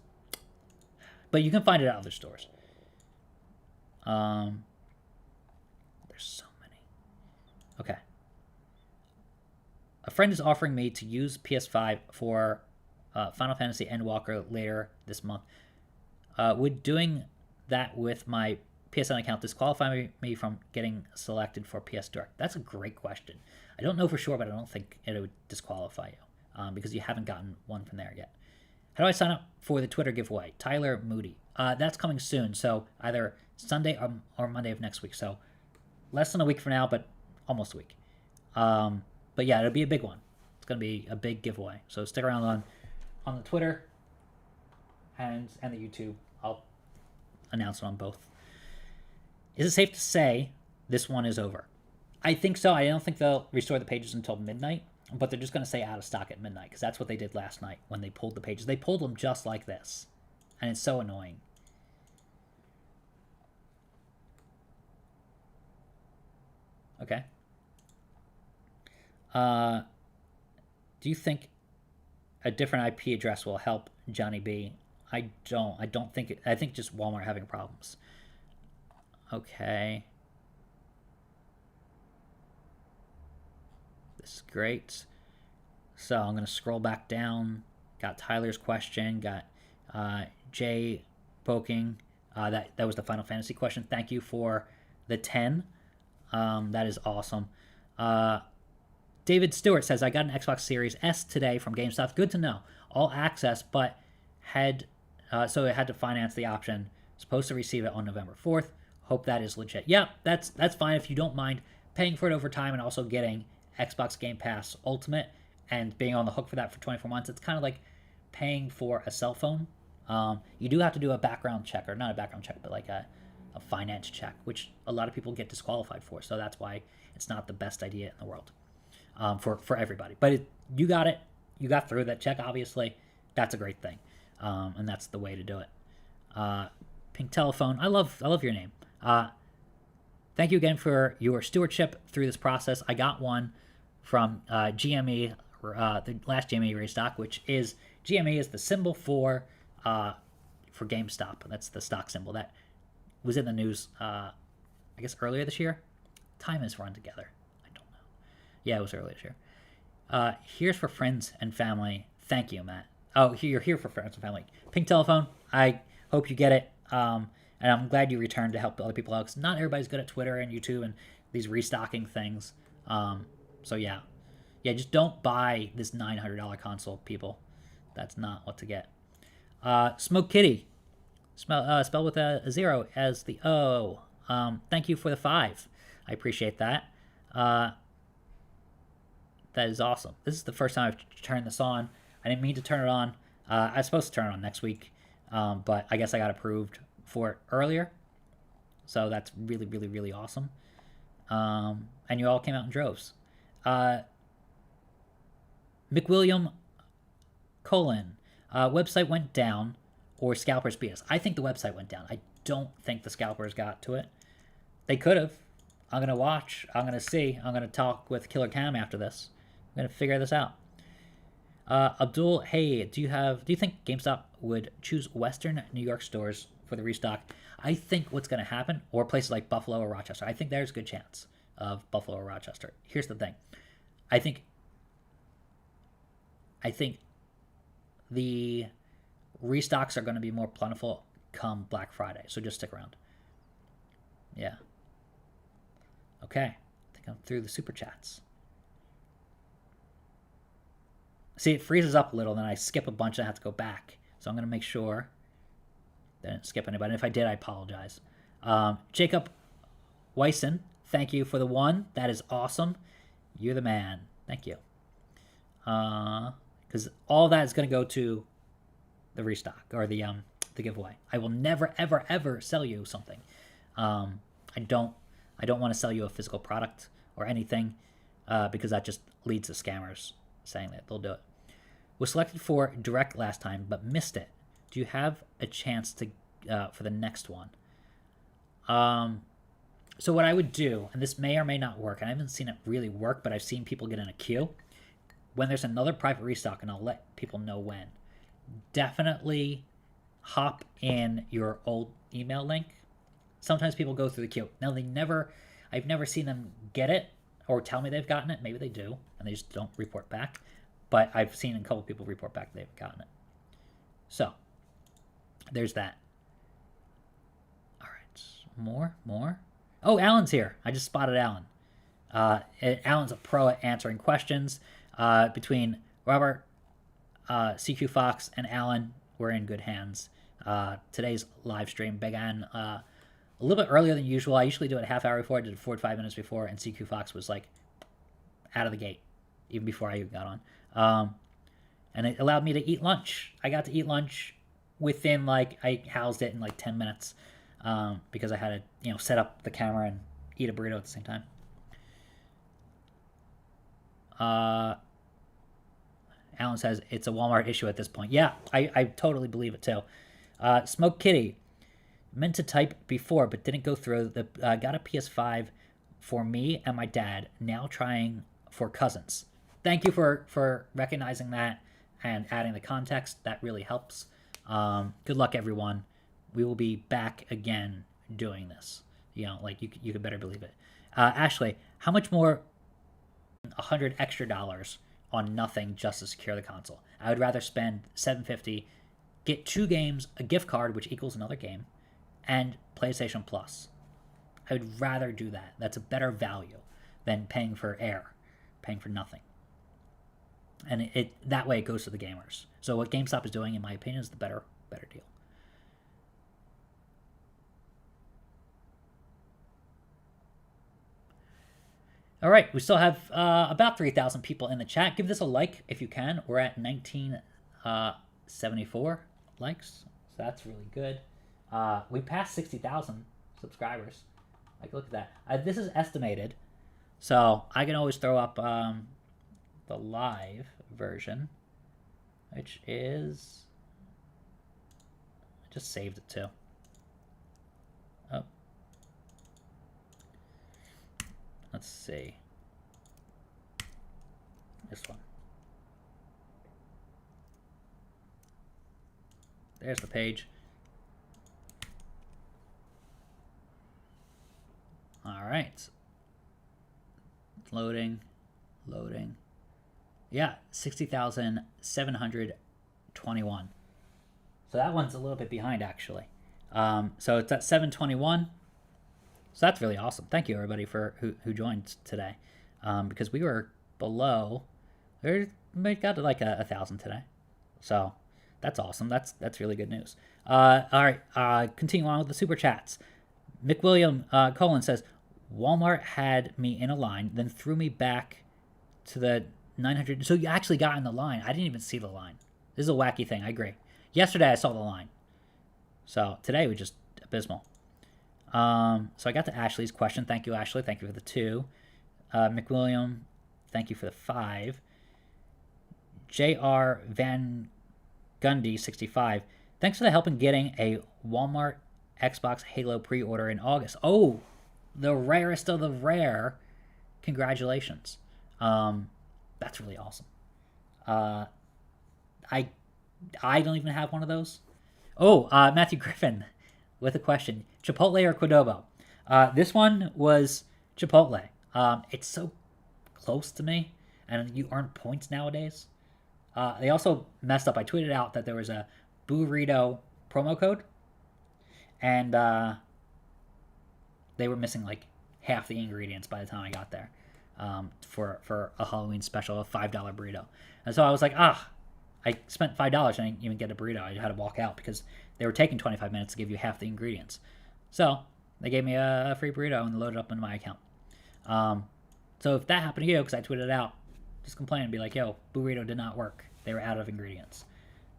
But you can find it at other stores. There's so many. Okay. A friend is offering me to use PS5 for Final Fantasy Endwalker later this month. Would doing that with my PSN account disqualify me from getting selected for PS Direct? That's a great question. I don't know for sure, but I don't think it would disqualify you because you haven't gotten one from there yet. How do I sign up for the Twitter giveaway? Tyler Moody. That's coming soon, so either Sunday or Monday of next week. So less than a week from now, but almost a week. But yeah, it'll be a big one. It's going to be a big giveaway. So stick around on the Twitter and the YouTube. I'll announce it on both. Is it safe to say this one is over? I think so. I don't think they'll restore the pages until midnight, but they're just going to say out of stock at midnight because that's what they did last night when they pulled the pages. They pulled them just like this, and it's so annoying. Okay. Do you think a different IP address will help Johnny B? I don't think it. I think just Walmart having problems. Okay. This is great. So I'm going to scroll back down. Got Tyler's question. Got Jay poking. That was the Final Fantasy question. Thank you for the 10. That is awesome. David Stewart says, I got an Xbox Series S today from GameStop. Good to know. All access, but so it had to finance the option. Supposed to receive it on November 4th. Hope that is legit. Yeah, that's fine if you don't mind paying for it over time and also getting Xbox Game Pass Ultimate and being on the hook for that for 24 months. It's kind of like paying for a cell phone. You do have to do a background check, or not a background check, but like a finance check, which a lot of people get disqualified for. So that's why it's not the best idea in the world for everybody. But you got it. You got through that check, obviously. That's a great thing. And that's the way to do it. Pink Telephone. I love your name. Thank you again for your stewardship through this process. I got one from GME, the last GME Restock, which is GME is the symbol for GameStop. That's the stock symbol that was in the news, I guess earlier this year. Time has run together. I don't know. Yeah, it was earlier this year. Here's for friends and family. Thank you, Matt. Oh, you're here for friends and family. Pink Telephone. I hope you get it. And I'm glad you returned to help other people out, because not everybody's good at Twitter and YouTube and these restocking things. So yeah, just don't buy this $900 console, people. That's not what to get. Smoke Kitty, spelled with a 0 as the O. Thank you for the 5. I appreciate that. That is awesome. This is the first time I've turned this on. I didn't mean to turn it on. I was supposed to turn it on next week, but I guess I got approved for it earlier. So that's really, really, really awesome. And you all came out in droves. McWilliam : website went down or scalpers beat us. I think the website went down. I don't think the scalpers got to it. They could have. I'm going to watch. I'm going to see. I'm going to talk with Killer Cam after this. I'm going to figure this out. Abdul, hey, do you think GameStop would choose Western New York stores for the restock? I think what's going to happen, or places like Buffalo or Rochester, I think there's a good chance of Buffalo or Rochester. Here's the thing. I think the restocks are going to be more plentiful come Black Friday, so just stick around. Yeah. Okay. I think I'm through the super chats. See, it freezes up a little, then I skip a bunch and I have to go back. So I'm going to make sure that I didn't skip anybody. And if I did, I apologize. Jacob Wyson, thank you for the 1. That is awesome. You're the man. Thank you. Because all that is going to go to the restock, or the giveaway. I will never, ever, ever sell you something. I don't want to sell you a physical product or anything, because that just leads to scammers saying that they'll do it. Was selected for Direct last time, but missed it. Do you have a chance to for the next one? So what I would do, and this may or may not work, and I haven't seen it really work, but I've seen people get in a queue. When there's another private restock, and I'll let people know when, definitely hop in your old email link. Sometimes people go through the queue. Now, I've never seen them get it or tell me they've gotten it. Maybe they do, and they just don't report back. But I've seen a couple people report back they've gotten it. So, there's that. All right, more. Oh, Alan's here. I just spotted Alan. Alan's a pro at answering questions. Between Robert, CQ Fox, and Alan, we're in good hands. Today's live stream began a little bit earlier than usual. I usually do it a half hour before. I did it 45 minutes before, and CQ Fox was like out of the gate, even before I even got on. And it allowed me to eat lunch. I got to eat lunch within, I housed it in 10 minutes, because I had to, set up the camera and eat a burrito at the same time. Alan says it's a Walmart issue at this point. Yeah, I totally believe it too. Smoke Kitty, meant to type before but didn't go through. Got a PS5 for me and my dad. Now trying for cousins. Thank you for recognizing that and adding the context. That really helps. Good luck, everyone. We will be back again doing this. You could better believe it. Ashley, how much more $100 extra on nothing just to secure the console. I would rather spend $750, get 2 games, a gift card, which equals another game, and PlayStation Plus. I would rather do that. That's a better value than paying for air, paying for nothing. And it that way it goes to the gamers. So what GameStop is doing, in my opinion, is the better deal. All right, we still have about 3,000 people in the chat. Give this a like if you can. We're at 1974 likes, so that's really good. We passed 60,000 subscribers. Like, look at that. This is estimated, so I can always throw up the live version, which is... I just saved it too. Oh. Let's see. This one. There's the page. All right. Loading. Yeah, 60,721. So that one's a little bit behind, actually. So it's at 721. So that's really awesome. Thank you, everybody, for who joined today. Because we were below. We got to like 1,000 today. So that's awesome. That's really good news. All right. Continue on with the super chats. McWilliam Colin says, Walmart had me in a line, then threw me back to the 900. So you actually got in the line. I didn't even see the line. This is a wacky thing. I agree. Yesterday I saw the line. So today was just abysmal. So I got to Ashley's question. Thank you, Ashley. Thank you for the 2. McWilliam, thank you for the 5. J.R. Van Gundy, 65. Thanks for the help in getting a Walmart Xbox Halo pre-order in August. Oh, the rarest of the rare. Congratulations. That's really awesome. I don't even have one of those. Oh, Matthew Griffin with a question. Chipotle or Qdoba? This one was Chipotle. It's so close to me, and you earn points nowadays. They also messed up. I tweeted out that there was a burrito promo code, and they were missing like half the ingredients by the time I got there for a Halloween special, a $5 burrito. And so I was like, I spent $5 and I didn't even get a burrito. I had to walk out because they were taking 25 minutes to give you half the ingredients. So they gave me a free burrito and loaded it up into my account. So if that happened to you, because I tweeted it out, just complain and be like, yo, burrito did not work. They were out of ingredients.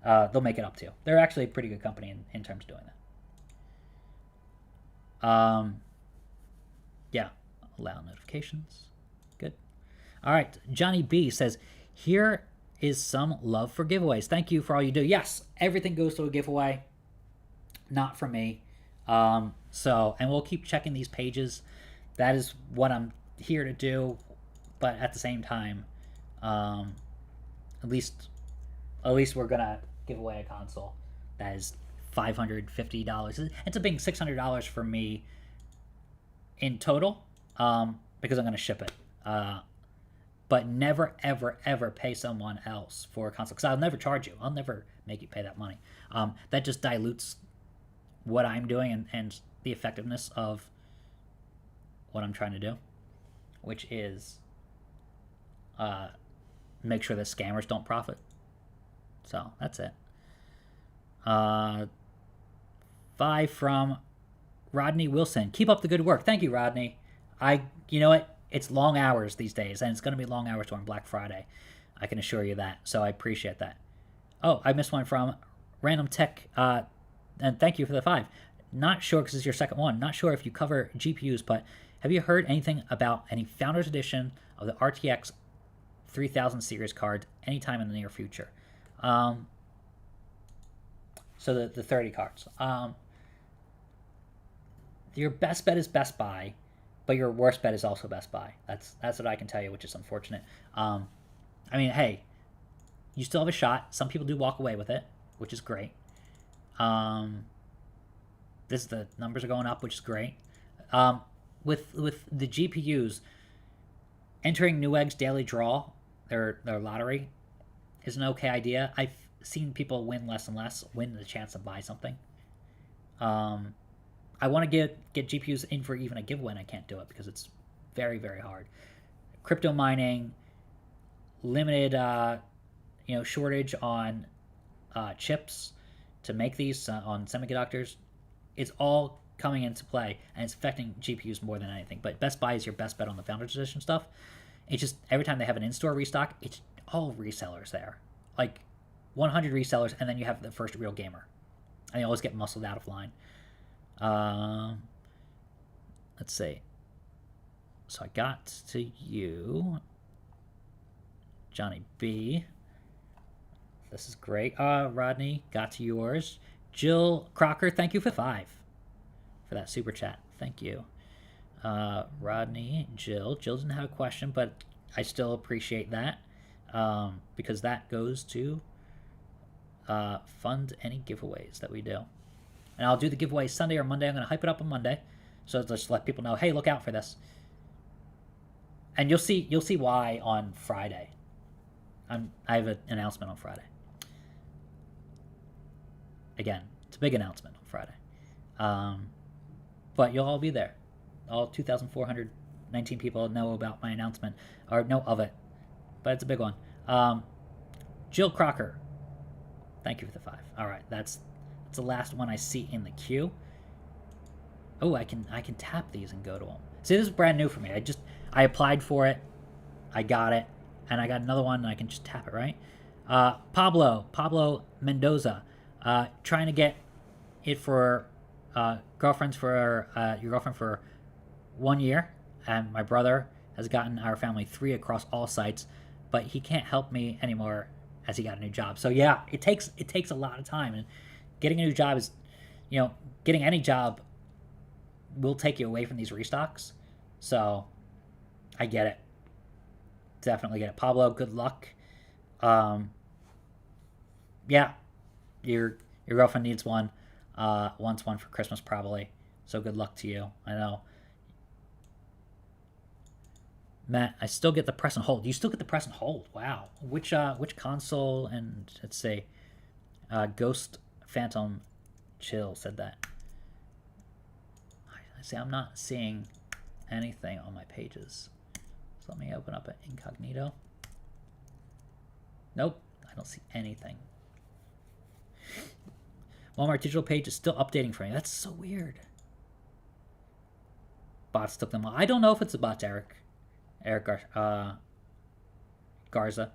They'll make it up to you. They're actually a pretty good company in terms of doing that. Yeah, allow notifications. Good. All right, Johnny B says, here is some love for giveaways. Thank you for all you do. Yes, everything goes to a giveaway, not from me. And we'll keep checking these pages. That is what I'm here to do. But at the same time, at least we're gonna give away a console that is $550. It ends up being $600 for me in total, because I'm gonna ship it. But never, ever, ever pay someone else for a console, because I'll never charge you. I'll never make you pay that money. That just dilutes what I'm doing and the effectiveness of what I'm trying to do, which is make sure that scammers don't profit. So that's it. 5 from Rodney Wilson. Keep up the good work. Thank you, Rodney. You know what? It's long hours these days, and it's going to be long hours during Black Friday. I can assure you that. So I appreciate that. Oh, I missed one from Random Tech, and thank you for the 5. Not sure, because this is your second one. Not sure if you cover GPUs, but have you heard anything about any Founders Edition of the RTX 3000 series card anytime in the near future? So the 30 cards. Your best bet is Best Buy, but your worst bet is also Best Buy. That's what I can tell you, which is unfortunate. I mean, hey, you still have a shot. Some people do walk away with it, which is great. The numbers are going up, which is great. With the GPUs, entering Newegg's daily draw, their lottery, is an okay idea. I've seen people win less and less, win the chance to buy something. I want to get GPUs in for even a giveaway, and I can't do it because it's very, very hard. Crypto mining, limited, shortage on chips to make these on semiconductors. It's all coming into play, and it's affecting GPUs more than anything. But Best Buy is your best bet on the Founders Edition stuff. It's just every time they have an in-store restock, it's all resellers there. Like 100 resellers, and then you have the first real gamer. And they always get muscled out of line. Let's see. So I got to you, Johnny B. This is great. Rodney, got to yours. Jill Crocker, thank you for 5 for that super chat. Thank you. Rodney, Jill. Jill didn't have a question, but I still appreciate that because that goes to fund any giveaways that we do. And I'll do the giveaway Sunday or Monday. I'm going to hype it up on Monday. So just let people know, hey, look out for this. And you'll see why on Friday. I have an announcement on Friday. Again, it's a big announcement on Friday. But you'll all be there. All 2,419 people know about my announcement, or know of it. But it's a big one. Jill Crocker, thank you for the 5. All right, that's the last one I see in the queue. Oh, I can tap these and go to them. See, this is brand new for me. I applied for it, I got it, and I got another one, and I can just tap it, right? Pablo Mendoza, trying to get it for your girlfriend for 1 year, and my brother has gotten our family 3 across all sites, but he can't help me anymore as he got a new job. So yeah, it takes a lot of time, and getting a new job is, getting any job will take you away from these restocks. So I get it. Definitely get it. Pablo, good luck. Yeah, your girlfriend needs one. Wants one for Christmas probably. So good luck to you. I know. Matt, I still get the press and hold. You still get the press and hold. Wow. Which console? And let's say, Ghost Phantom Chill said that. I say I'm not seeing anything on my pages. So let me open up an incognito. Nope, I don't see anything. Walmart digital page is still updating for me. That's so weird. Bots took them all. I don't know if it's a bot, Eric Garza.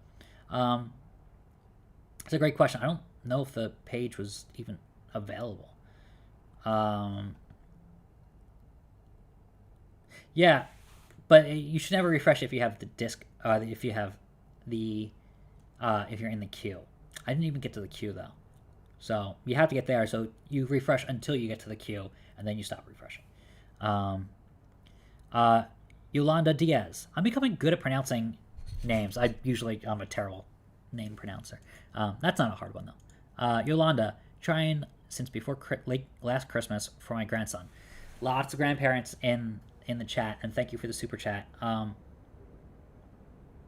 It's a great question. I don't know if the page was even available. Yeah, but you should never refresh if you have the disc. If you have the, if you're in the queue. I didn't even get to the queue though, so you have to get there. So you refresh until you get to the queue, and then you stop refreshing. Yolanda Diaz. I'm becoming good at pronouncing names. I'm a terrible name pronouncer. That's not a hard one though. Yolanda, trying since before last Christmas for my grandson. Lots of grandparents in the chat, and thank you for the super chat.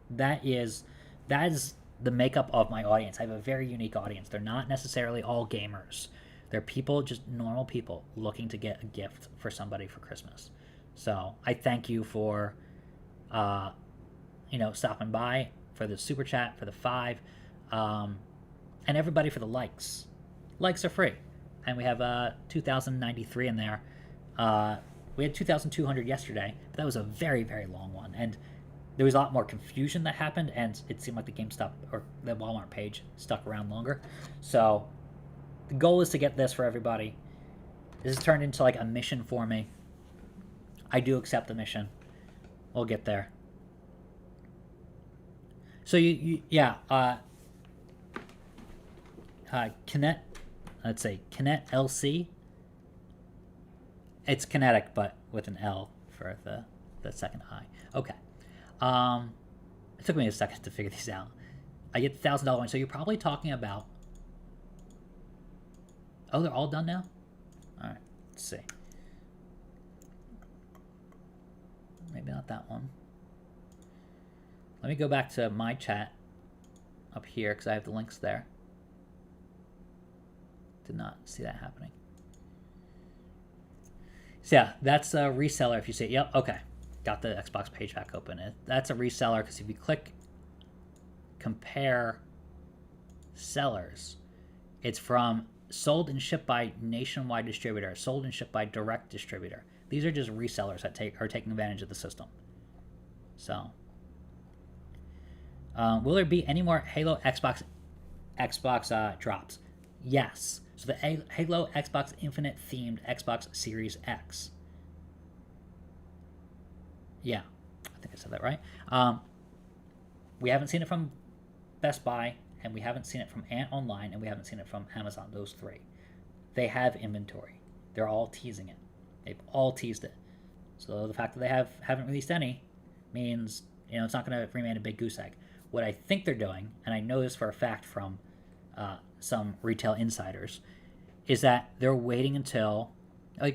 That is the makeup of my audience. I have a very unique audience. They're not necessarily all gamers. They're people, just normal people, looking to get a gift for somebody for Christmas. So I thank you for, stopping by, for the super chat, for the 5, and everybody for the likes. Likes are free, and we have 2,093 in there. We had 2,200 yesterday, but that was a very, very long one, and there was a lot more confusion that happened, and it seemed like the GameStop or the Walmart page stuck around longer. So the goal is to get this for everybody. This has turned into like a mission for me. I do accept the mission. We'll get there. So Kinet, let's say Kinet LC. It's kinetic, but with an L for the second I. Okay. It took me a second to figure these out. I get the $1,000 one, so you're probably talking about. Oh, they're all done now? All right, let's see. Maybe not that one. Let me go back to my chat up here because I have the links there. Did not see that happening. So yeah, that's a reseller if you see it. Yep, okay. Got the Xbox page back open. That's a reseller because if you click compare sellers, it's from sold and shipped by nationwide distributor, sold and shipped by direct distributor. These are just resellers that are taking advantage of the system. So, will there be any more Halo Xbox drops? Yes. So the Halo Xbox Infinite themed Xbox Series X. Yeah, I think I said that right. We haven't seen it from Best Buy, and we haven't seen it from Ant Online, and we haven't seen it from Amazon. Those three, they have inventory. They're all teasing it. They've all teased it. So the fact that they haven't released any means it's not going to remain a big goose egg. What I think they're doing, and I know this for a fact from some retail insiders, is that they're waiting until,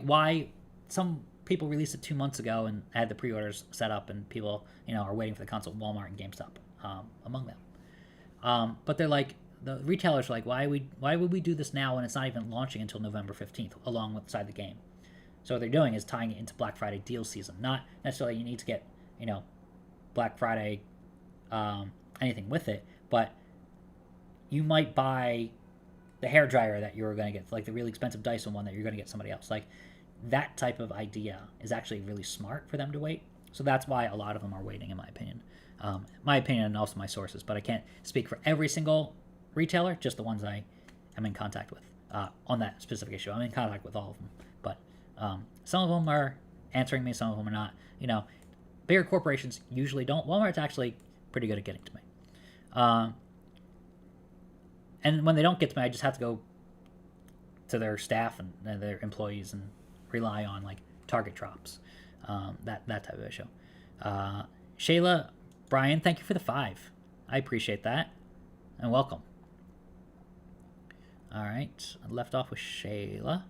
why some people released it 2 months ago and had the pre-orders set up, and people are waiting for the console at Walmart and GameStop among them. But they're like, the retailers are like, why would we do this now when it's not even launching until November 15th alongside the game? So what they're doing is tying it into Black Friday deal season. Not necessarily you need to get Black Friday anything with it, but you might buy the hairdryer that you were going to get, like the really expensive Dyson one that you're going to get somebody else. Like that type of idea is actually really smart for them to wait. So that's why a lot of them are waiting, in my opinion. And also my sources, but I can't speak for every single retailer, just the ones I am in contact with on that specific issue. I'm in contact with all of them, but some of them are answering me, some of them are not. Bigger corporations usually don't. Walmart's actually pretty good at getting to me. And when they don't get to me, I just have to go to their staff and their employees and rely on Target drops, that type of issue. Shayla, Brian, thank you for the 5. I appreciate that, and welcome. All right, I left off with Shayla.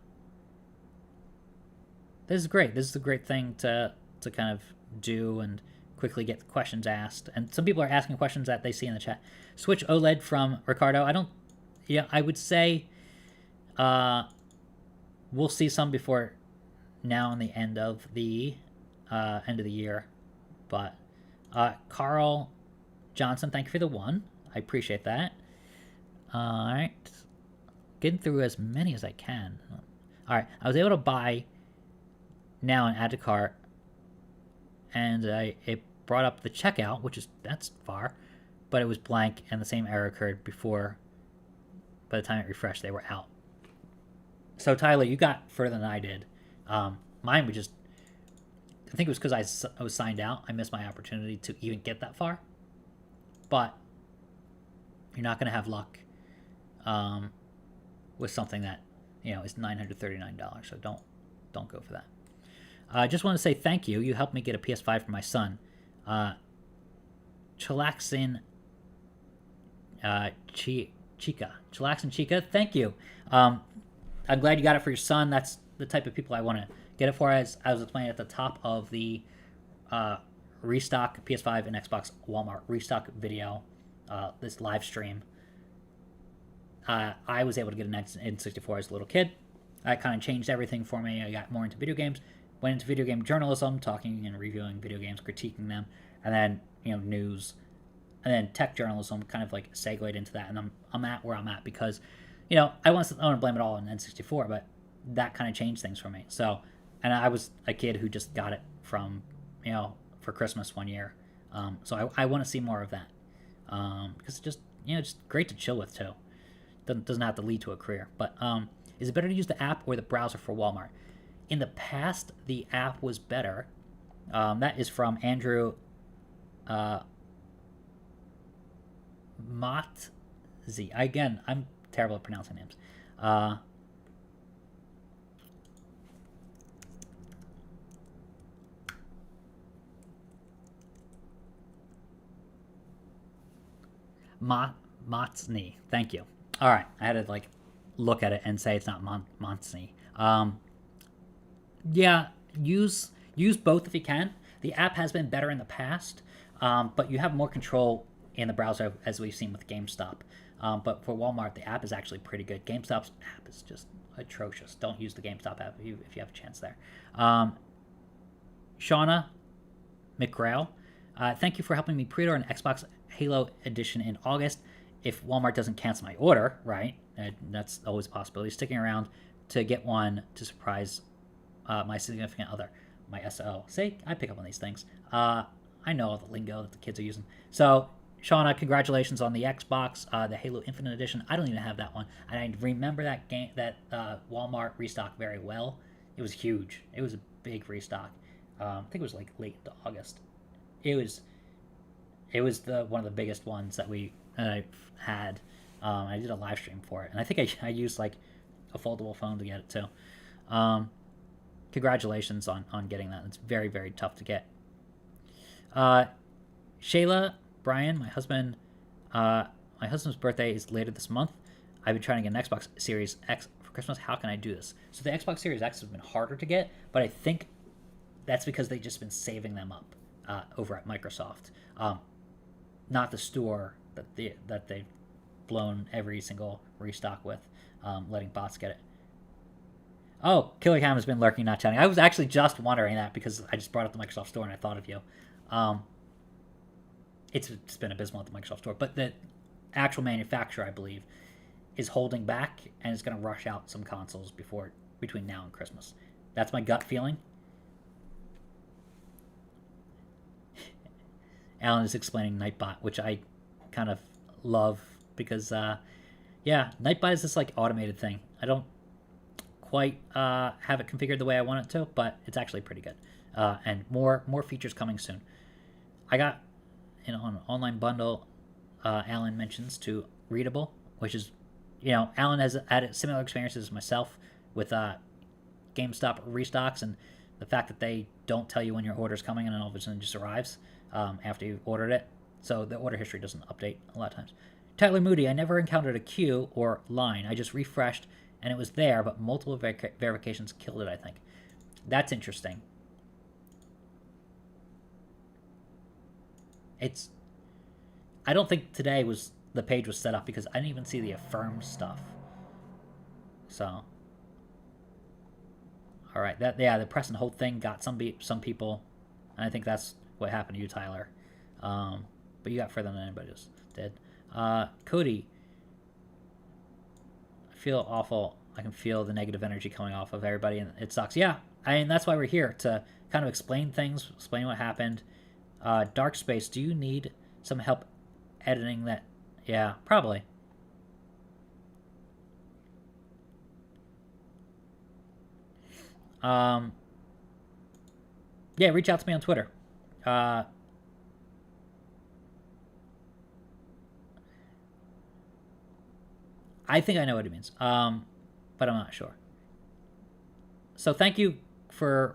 This is great. This is a great thing to kind of do and quickly get questions asked. And some people are asking questions that they see in the chat. Switch OLED from Ricardo. I would say we'll see some before now and the end of the year. But Carl Johnson, thank you for the 1. I appreciate that. All right. Getting through as many as I can. All right. I was able to buy now and add to cart, and it brought up the checkout, that's far, but it was blank, and the same error occurred before. By the time it refreshed, they were out. So Tyler, you got further than I did. Mine was just, I think it was because I was signed out. I missed my opportunity to even get that far. But you're not going to have luck with something that is $939. So don't go for that. I just want to say thank you. You helped me get a PS5 for my son. Chillaxin Chica, thank you. I'm glad you got it for your son. That's the type of people I want to get it for. As I was explaining at the top of the Restock PS5 and Xbox Walmart Restock video, this live stream, I was able to get an N64 as a little kid. That kind of changed everything for me. I got more into video games, went into video game journalism, talking and reviewing video games, critiquing them, and then news, and then tech journalism kind of segued into that, and I'm at where I'm at because I want to blame it all on N64, but that kind of changed things for me. So, and I was a kid who just got it from for Christmas one year, so I want to see more of that because it's just just great to chill with too. Doesn't have to lead to a career. But is it better to use the app or the browser for Walmart? In the past, the app was better. That is from Andrew Motz. Again, I'm terrible at pronouncing names. Motsny. Thank you. All right, I had to look at it and say it's not Motsny. Yeah, use both if you can. The app has been better in the past. but you have more control in the browser, as we've seen with GameStop. But for Walmart, the app is actually pretty good. GameStop's app is just atrocious. Don't use the GameStop app if you have a chance there. Shauna McGrail, thank you for helping me pre-order an Xbox Halo Edition in August. If Walmart doesn't cancel my order, right, that's always a possibility, sticking around to get one to surprise my significant other, my SO. See, I pick up on these things. I know all the lingo that the kids are using. So, Shauna, congratulations on the Xbox, the Halo Infinite Edition. I don't even have that one, and I remember that game, that Walmart restock very well. It was huge. It was a big restock. I think it was like late into August. It was one of the biggest ones that I've had. I did a live stream for it, and I think I used like a foldable phone to get it too. Congratulations on getting that. It's very, very tough to get. Shayla, Brian, my husband's birthday is later this month. I've been trying to get an Xbox Series X for Christmas. How can I do this? So the Xbox Series X has been harder to get, but I think that's because they've just been saving them up over at Microsoft, not the store that they've blown every single restock with, letting bots get it. Oh, Killer Cam has been lurking, not chatting. I was actually just wondering that because I just brought up the Microsoft Store and I thought of you. It's been abysmal at the Microsoft Store, but the actual manufacturer, I believe, is holding back and is going to rush out some consoles between now and Christmas. That's my gut feeling. Alan is explaining Nightbot, which I kind of love because, Nightbot is this like automated thing. I don't quite have it configured the way I want it to, but it's actually pretty good. And more features coming soon. I got an online bundle. Alan mentions to Readable, which is, Alan has had similar experiences as myself with GameStop restocks and the fact that they don't tell you when your order's coming and then all of a sudden it just arrives after you've ordered it. So the order history doesn't update a lot of times. Tyler Moody, I never encountered a queue or line. I just refreshed and it was there, but multiple verifications killed it, I think. That's interesting. I don't think today the page was set up because I didn't even see the affirmed stuff. So, all right, the press and hold thing got some people, and I think that's what happened to you, Tyler. But you got further than anybody else did. Cody, I feel awful. I can feel the negative energy coming off of everybody, and it sucks. Yeah, that's why we're here, to kind of explain things, explain what happened. Dark Space, do you need some help editing that? Yeah, probably. Yeah, reach out to me on Twitter. I think I know what it means, but I'm not sure. So thank you for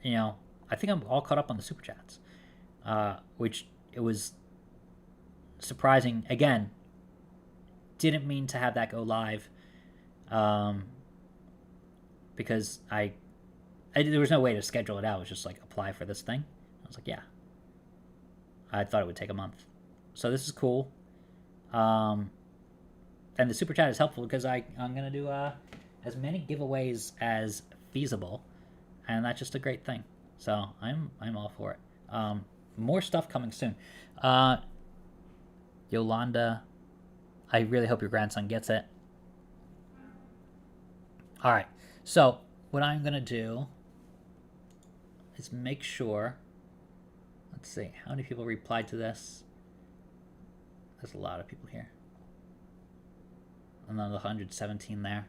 I think I'm all caught up on the super chats, which it was surprising. Again, didn't mean to have that go live, because there was no way to schedule it out. It was just like, apply for this thing. I was like, yeah. I thought it would take a month. So this is cool. And the super chat is helpful because I'm going to do as many giveaways as feasible. And that's just a great thing. So I'm all for it. More stuff coming soon. Yolanda, I really hope your grandson gets it. All right. So what I'm going to do is make sure. Let's see. How many people replied to this? There's a lot of people here. Another 117 there.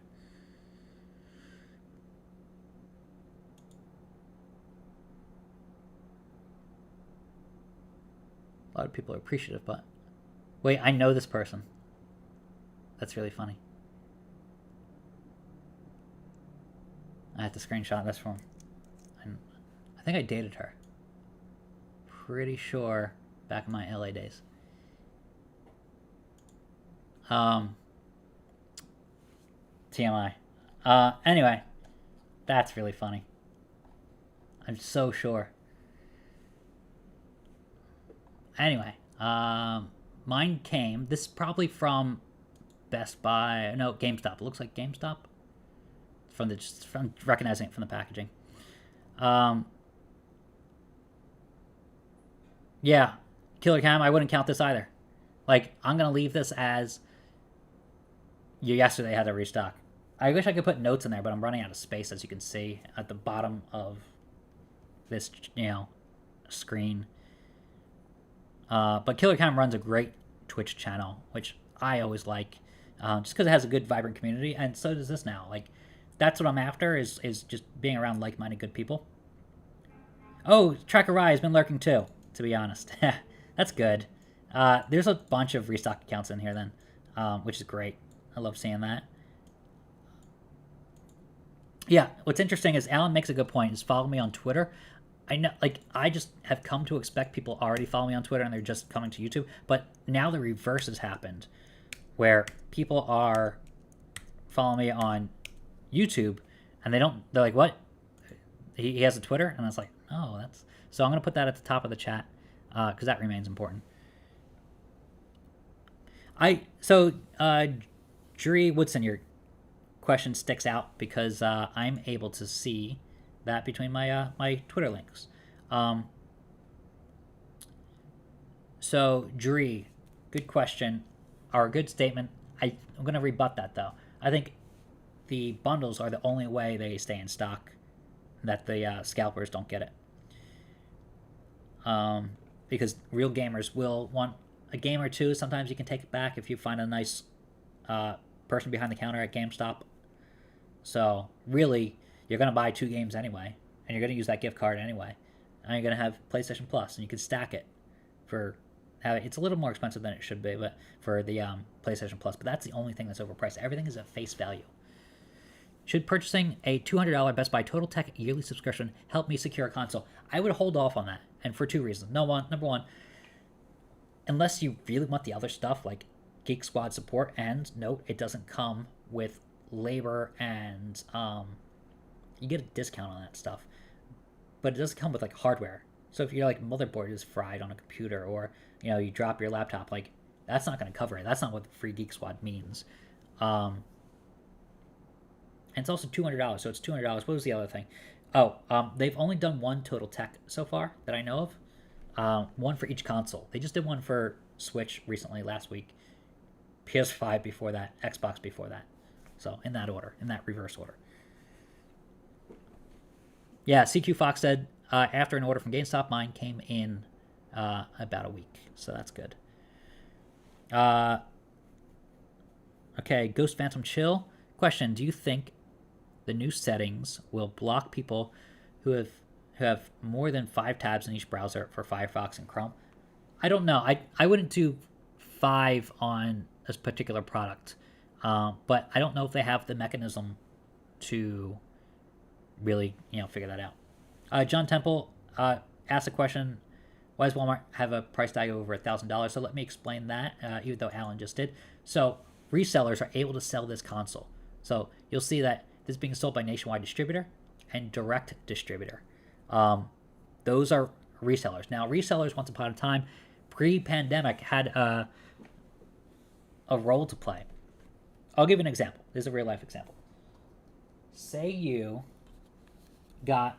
A lot of people are appreciative, but... Wait, I know this person. That's really funny. I have to screenshot this from... I think I dated her. Pretty sure back in my LA days. TMI. Anyway, that's really funny. I'm so sure. Anyway, mine came. This is probably from Best Buy. No, GameStop. It looks like GameStop from recognizing it from the packaging. Yeah, Killer Cam. I wouldn't count this either. Like, I'm gonna leave this as you yesterday had a restock. I wish I could put notes in there, but I'm running out of space, as you can see at the bottom of this, screen. But Killer Cam runs a great Twitch channel, which I always like, just because it has a good, vibrant community, and so does this now. Like, that's what I'm after, is just being around like-minded, good people. Oh, Tracker Rye has been lurking too, to be honest. That's good. There's a bunch of restock accounts in here then, which is great. I love seeing that. Yeah, what's interesting is Alan makes a good point, is follow me on Twitter. I know, like, I just have come to expect people already follow me on Twitter and they're just coming to YouTube. But now the reverse has happened, where people are following me on YouTube and they're like, what? He has a Twitter? And I was like, oh, that's... So I'm going to put that at the top of the chat, because that remains important. Jury Woodson, your question sticks out because I'm able to see that between my my Twitter links. So, Jury, good question, or a good statement. I'm going to rebut that, though. I think the bundles are the only way they stay in stock, that the scalpers don't get it. Because real gamers will want a game or two. Sometimes you can take it back if you find a nice person behind the counter at GameStop. So, really, you're going to buy 2 games anyway, and you're going to use that gift card anyway. And you're going to have PlayStation Plus, and you can stack it for... It's a little more expensive than it should be, but for the PlayStation Plus. But that's the only thing that's overpriced. Everything is at face value. Should purchasing a $200 Best Buy Total Tech yearly subscription help me secure a console? I would hold off on that, and for 2 reasons. Number one, unless you really want the other stuff, like Geek Squad support, and note, it doesn't come with labor and you get a discount on that stuff, but it doesn't come with like hardware. So if your like motherboard is fried on a computer, or you drop your laptop, like that's not going to cover it. That's not what the free Geek Squad means. And it's also $200, so it's $200. What was the other thing? They've only done 1 Total Tech so far that I know of. 1 for each console. They just did 1 for Switch recently, last week. PS5 before that, Xbox before that. So in that order, in that reverse order. Yeah, CQ Fox said, after an order from GameStop, mine came in about a week. So that's good. Okay, Ghost Phantom Chill. Question, do you think the new settings will block people who have more than 5 tabs in each browser for Firefox and Chrome? I don't know. I wouldn't do 5 on this particular product. But I don't know if they have the mechanism to really, figure that out. John Temple asked a question, why does Walmart have a price tag of over $1,000? So let me explain that, even though Alan just did. So resellers are able to sell this console. So you'll see that this is being sold by Nationwide Distributor and Direct Distributor. Those are resellers. Now, resellers, once upon a time, pre-pandemic, had a role to play. I'll give you an example. This is a real-life example. Say you got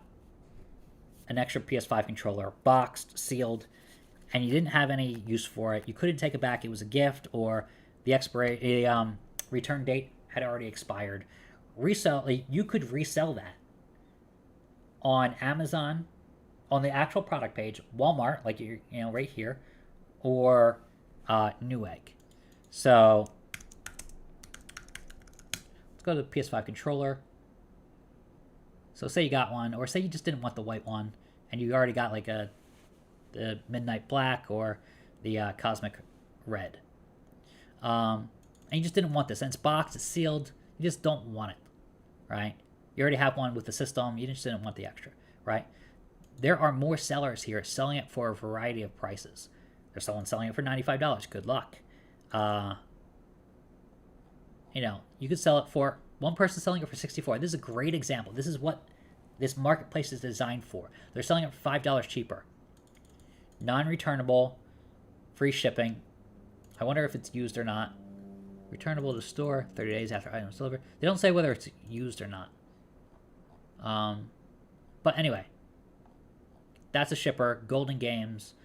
an extra PS5 controller, boxed, sealed, and you didn't have any use for it. You couldn't take it back. It was a gift, or the return date had already expired. You could resell that on Amazon, on the actual product page, Walmart, like right here, or Newegg. So let's go to the PS5 controller. So say you got one, or say you just didn't want the white one, and you already got like the Midnight Black or the Cosmic Red. And you just didn't want this. And it's boxed, it's sealed, you just don't want it, right? You already have one with the system, you just didn't want the extra, right? There are more sellers here selling it for a variety of prices. There's someone selling it for $95. Good luck. You could sell it for... One person selling it for $64. This is a great example. This is what this marketplace is designed for. They're selling it for $5 cheaper. Non-returnable. Free shipping. I wonder if it's used or not. Returnable to store 30 days after items delivered. They don't say whether it's used or not. But anyway, that's a shipper. Golden Games.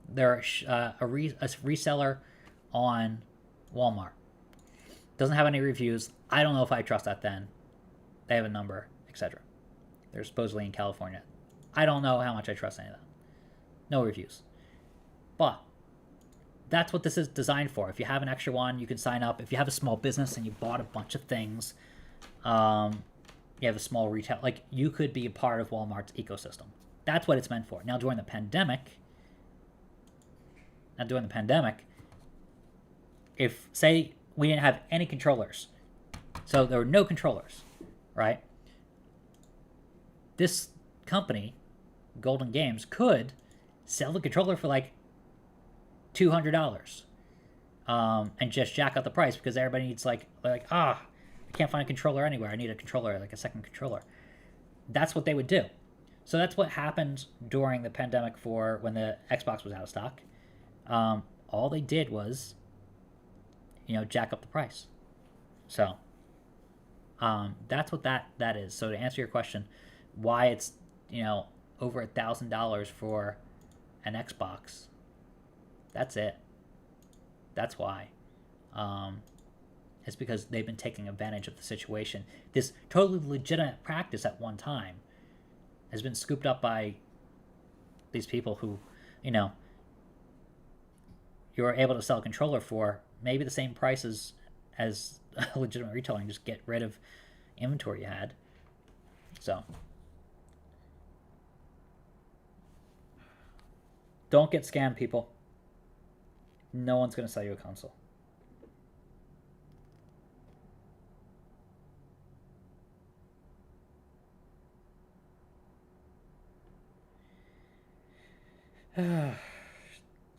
They're a reseller on Walmart. Doesn't have any reviews. I don't know if I trust that then. They have a number, etc. They're supposedly in California. I don't know how much I trust any of that. No reviews. But that's what this is designed for. If you have an extra one, you can sign up. If you have a small business and you bought a bunch of things, you have a small retail, like you could be a part of Walmart's ecosystem. That's what it's meant for. Now during the pandemic, if say we didn't have any controllers, so there were no controllers, right? This company, Golden Games, could sell the controller for like $200 and just jack up the price because everybody needs I can't find a controller anywhere. I need a controller, like a second controller. That's what they would do. So that's what happened during the pandemic for when the Xbox was out of stock. All they did was, jack up the price. So that's what that is. So to answer your question, why it's, over $1,000 for an Xbox, that's it. That's why. It's because they've been taking advantage of the situation. This totally legitimate practice at one time has been scooped up by these people who, you're able to sell a controller for maybe the same price as a legitimate retailer and just get rid of inventory you had. So don't get scammed, people. No one's going to sell you a console.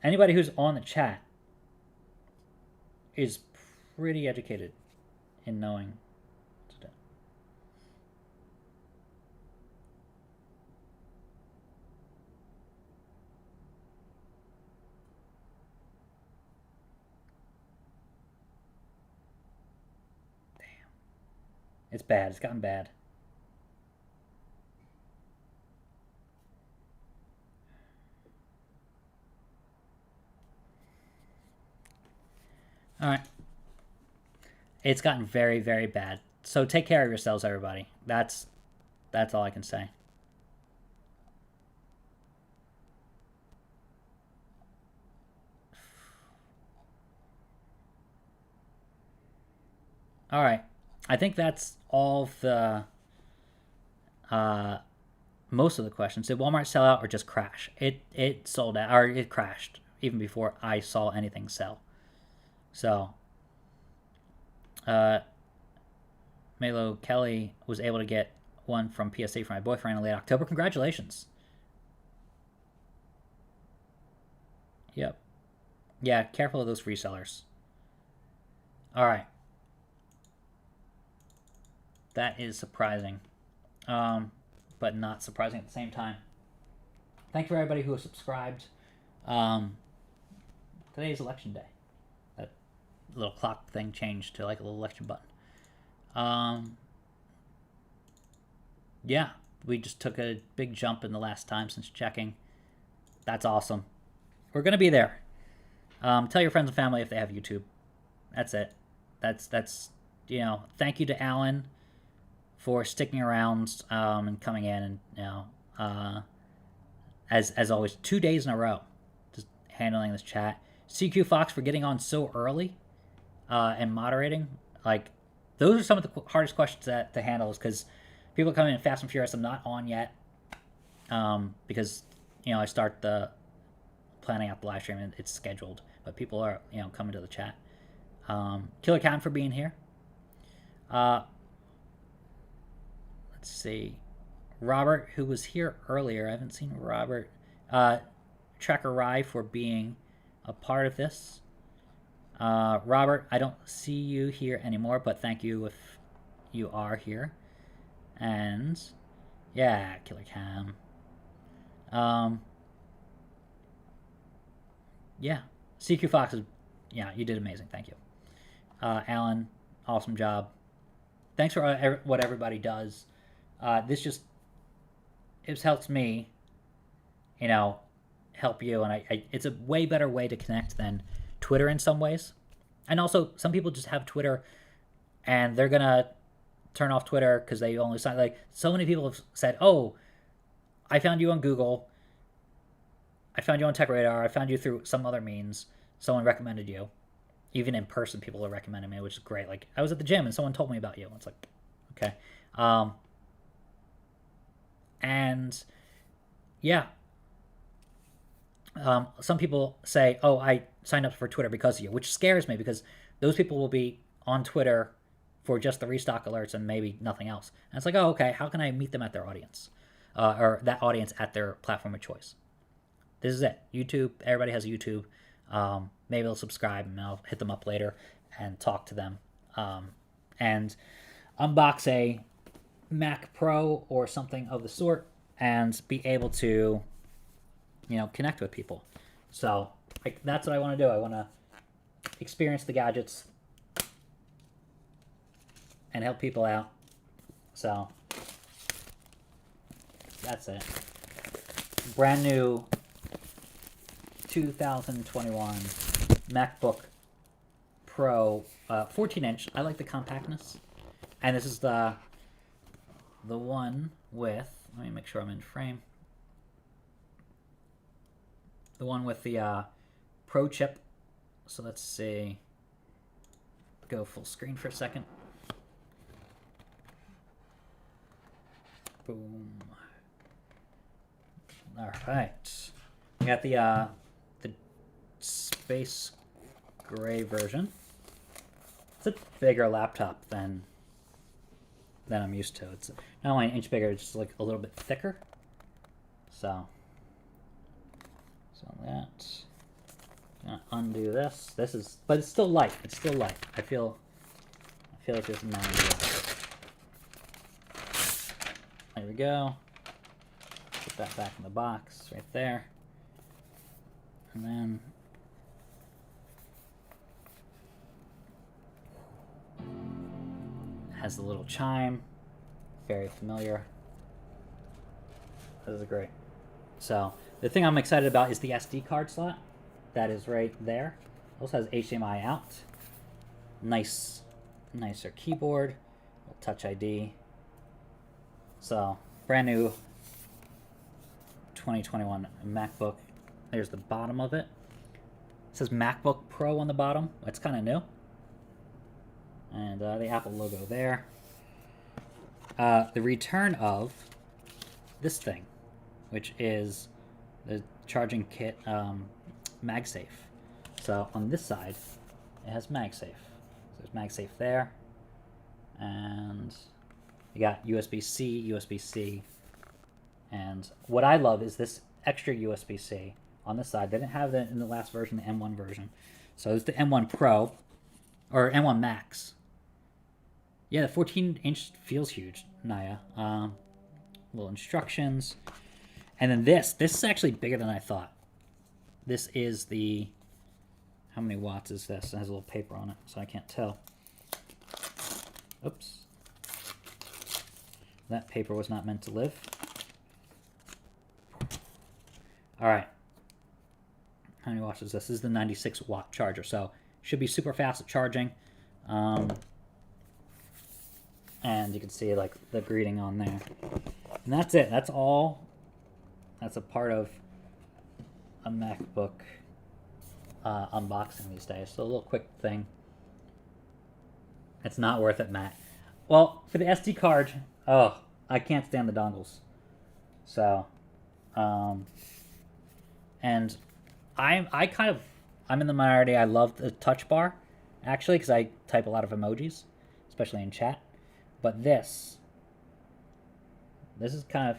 Anybody who's on the chat is pretty educated in knowing today. Damn. It's bad. It's gotten bad. All right. It's gotten very, very bad. So take care of yourselves, everybody. That's all I can say. All right. I think that's all the most of the questions. Did Walmart sell out or just crash? It sold out, or it crashed even before I saw anything sell. So, Melo Kelly was able to get one from PSA for my boyfriend in late October. Congratulations. Yep. Yeah, careful of those resellers. All right. That is surprising, but not surprising at the same time. Thank you for everybody who has subscribed. Today is election day. Little clock thing changed to like a little election button. Yeah, we just took a big jump in the last time since checking. That's awesome. We're gonna be there. Tell your friends and family if they have YouTube. That's it. That's thank you to Alan for sticking around and coming in and as always 2 days in a row just handling this chat. CQ Fox for getting on so early. And moderating, those are some of the hardest questions to handle, is because people come in fast and furious. I'm not on yet, because I start the planning out the live stream and it's scheduled, but people are coming to the chat. Killer Cam for being here. Let's see, Robert, who was here earlier. I haven't seen Robert. Tracker Rye for being a part of this. Robert, I don't see you here anymore, but thank you if you are here. And yeah, Killer Cam. Yeah, CQ Fox is, yeah, you did amazing. Thank you. Alan, awesome job. Thanks for what everybody does. This just, it helps me, you know, help you, and it's a way better way to connect than Twitter in some ways. And also, some people just have Twitter, and they're gonna turn off Twitter because they only sign. Like, so many people have said, "Oh, I found you on Google. I found you on TechRadar. I found you through some other means. Someone recommended you." Even in person, people are recommending me, which is great. Like, I was at the gym and someone told me about you. It's like, okay. And yeah. Some people say, oh, I signed up for Twitter because of you, which scares me because those people will be on Twitter for just the restock alerts and maybe nothing else. And it's like, oh, okay, how can I meet them at their audience? Or that audience at their platform of choice? This is it. YouTube, everybody has YouTube. Maybe they'll subscribe and I'll hit them up later and talk to them. And unbox a Mac Pro or something of the sort and be able to, you know, connect with people. So that's what I want to do. I want to experience the gadgets and help people out. So that's it. Brand new 2021 MacBook Pro 14-inch. I like the compactness. And this is the one with, let me make sure I'm in frame. The one with the Pro chip. So let's see. Go full screen for a second. Boom. All right. We got the space gray version. It's a bigger laptop than I'm used to. It's not only an inch bigger, it's just like a little bit thicker. So that. Gonna undo this. This is, but it's still light. It's still light. I feel like there's none. There we go. Put that back in the box right there. And then has the little chime. Very familiar. This is great. So the thing I'm excited about is the SD card slot. That is right there. Also has HDMI out. Nicer keyboard. Touch ID. So brand new 2021 MacBook. There's the bottom of it. It says MacBook Pro on the bottom. That's kind of new. And the Apple logo there. The return of this thing, which is the charging kit MagSafe. So on this side, it has MagSafe. So there's MagSafe there. And you got USB-C, USB-C. And what I love is this extra USB-C on this side. They didn't have that in the last version, the M1 version. So it's the M1 Pro, or M1 Max. Yeah, the 14-inch feels huge, Naya. Little instructions. And then this is actually bigger than I thought. This is the, how many watts is this? It has a little paper on it, so I can't tell. Oops. That paper was not meant to live. All right. How many watts is this? This is the 96 watt charger, so should be super fast at charging. And you can see like the greeting on there. And that's it. That's all. That's a part of a MacBook unboxing these days. So a little quick thing. It's not worth it, Matt. Well, for the SD card, oh, I can't stand the dongles. So, and I'm in the minority. I love the touch bar, actually, because I type a lot of emojis, especially in chat. But this is kind of,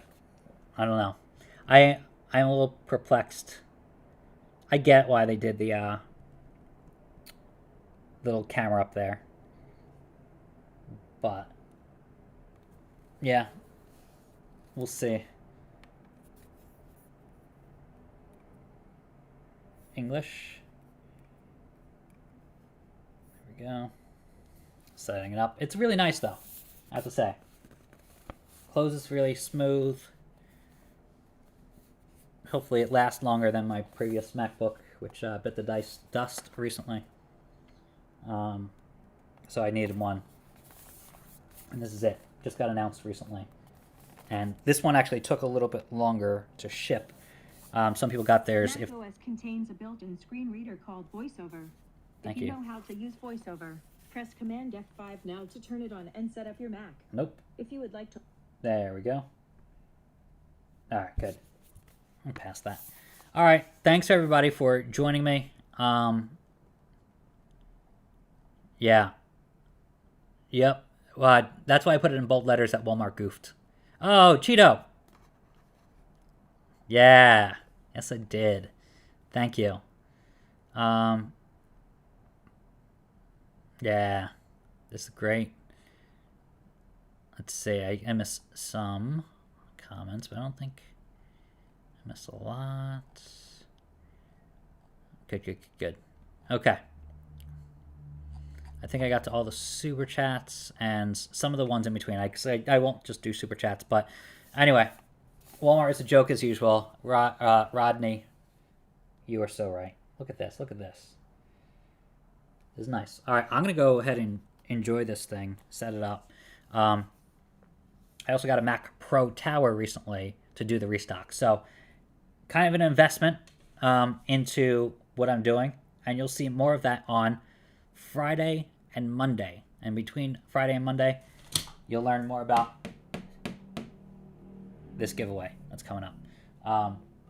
I don't know. I'm a little perplexed. I get why they did the little camera up there. But, yeah, we'll see. English. we go. Setting it up. It's really nice though, I have to say. Closes really smooth. Hopefully it lasts longer than my previous MacBook, which bit the dust recently. So I needed one. And this is it. Just got announced recently. And this one actually took a little bit longer to ship. Some people got theirs.
macOS contains a built-in screen reader called VoiceOver.
Thank
if
you.
You know how to use VoiceOver, press Command F5 now to turn it on and set up your Mac.
Nope.
If you would like to...
There we go. All right, good. I'm past that. All right, thanks everybody for joining me. Yeah. Yep. Well, that's why I put it in bold letters that Walmart goofed. Oh, Cheeto. Yeah. Yes, I did. Thank you. Yeah. This is great. Let's see. I missed some comments, but I don't think I missed a lot. Good. Okay. I think I got to all the super chats and some of the ones in between. I won't just do super chats, but anyway, Walmart is a joke as usual. Rodney, you are so right. Look at this. Look at this. This is nice. All right, I'm gonna go ahead and enjoy this thing. Set it up. I also got a Mac Pro tower recently to do the restock. So, kind of an investment into what I'm doing, and you'll see more of that on Friday and Monday. And between Friday and Monday, you'll learn more about this giveaway that's coming up.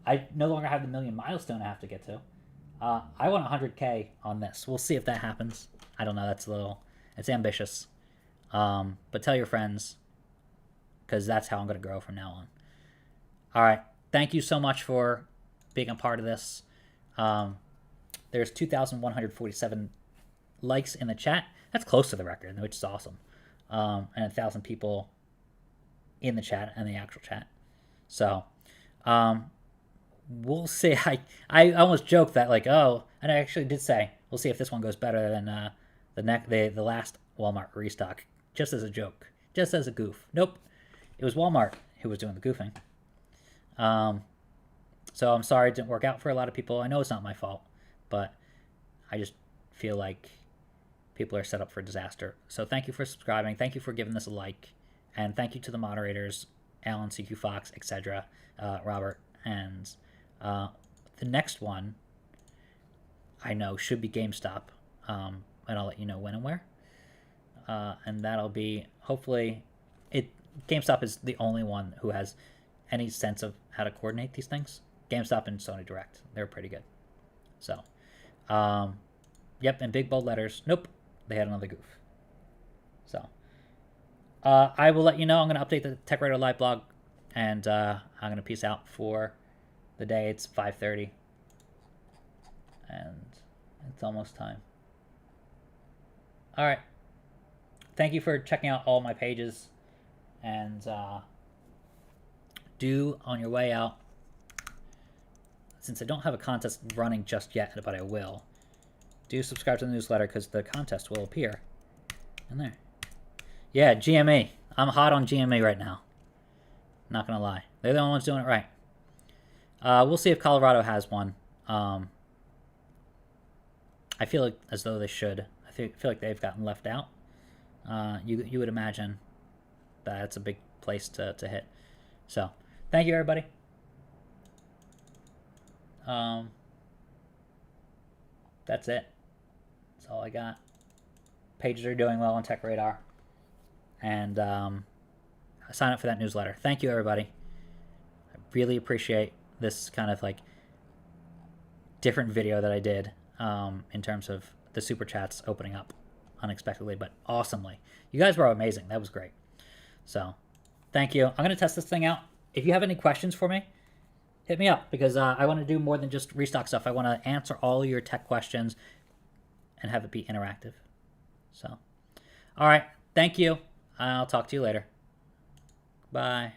I no longer have the 1,000,000 milestone I have to get to. I want 100K on this. We'll see if that happens. I don't know. It's ambitious. But tell your friends, because that's how I'm going to grow from now on. All right. Thank you so much for being a part of this. There's 2,147 likes in the chat. That's close to the record, which is awesome. And 1,000 people in the chat and the actual chat. So, we'll see. I almost joked that and I actually did say we'll see if this one goes better than the last Walmart restock, just as a joke, just as a goof. Nope, it was Walmart who was doing the goofing. So I'm sorry it didn't work out for a lot of people. I know it's not my fault, but I just feel like people are set up for disaster. So thank you for subscribing. Thank you for giving this a like. And thank you to the moderators, Alan, CQ Fox, etc., Robert. And the next one, I know, should be GameStop. And I'll let you know when and where. And that'll be, hopefully, GameStop is the only one who has any sense of how to coordinate these things. GameStop and Sony Direct, they're pretty good. So, yep, in big bold letters, nope, they had another goof. So, I will let you know. I'm going to update the TechWriter Live blog, and I'm going to peace out for the day. It's 5:30, and it's almost time. All right. Thank you for checking out all my pages, and do, on your way out, since I don't have a contest running just yet, but I will, do subscribe to the newsletter because the contest will appear in there. Yeah, GME. I'm hot on GME right now. Not going to lie. They're the only ones doing it right. We'll see if Colorado has one. I feel like as though they should. I feel like they've gotten left out. You would imagine that it's a big place to hit. So, thank you, everybody. That's it. That's all I got. Pages are doing well on TechRadar. And sign up for that newsletter. Thank you, everybody. I really appreciate this kind of different video that I did in terms of the super chats opening up unexpectedly, but awesomely. You guys were amazing. That was great. So, thank you. I'm going to test this thing out. If you have any questions for me, hit me up, because I want to do more than just restock stuff. I want to answer all your tech questions and have it be interactive. So, all right. Thank you. I'll talk to you later. Bye.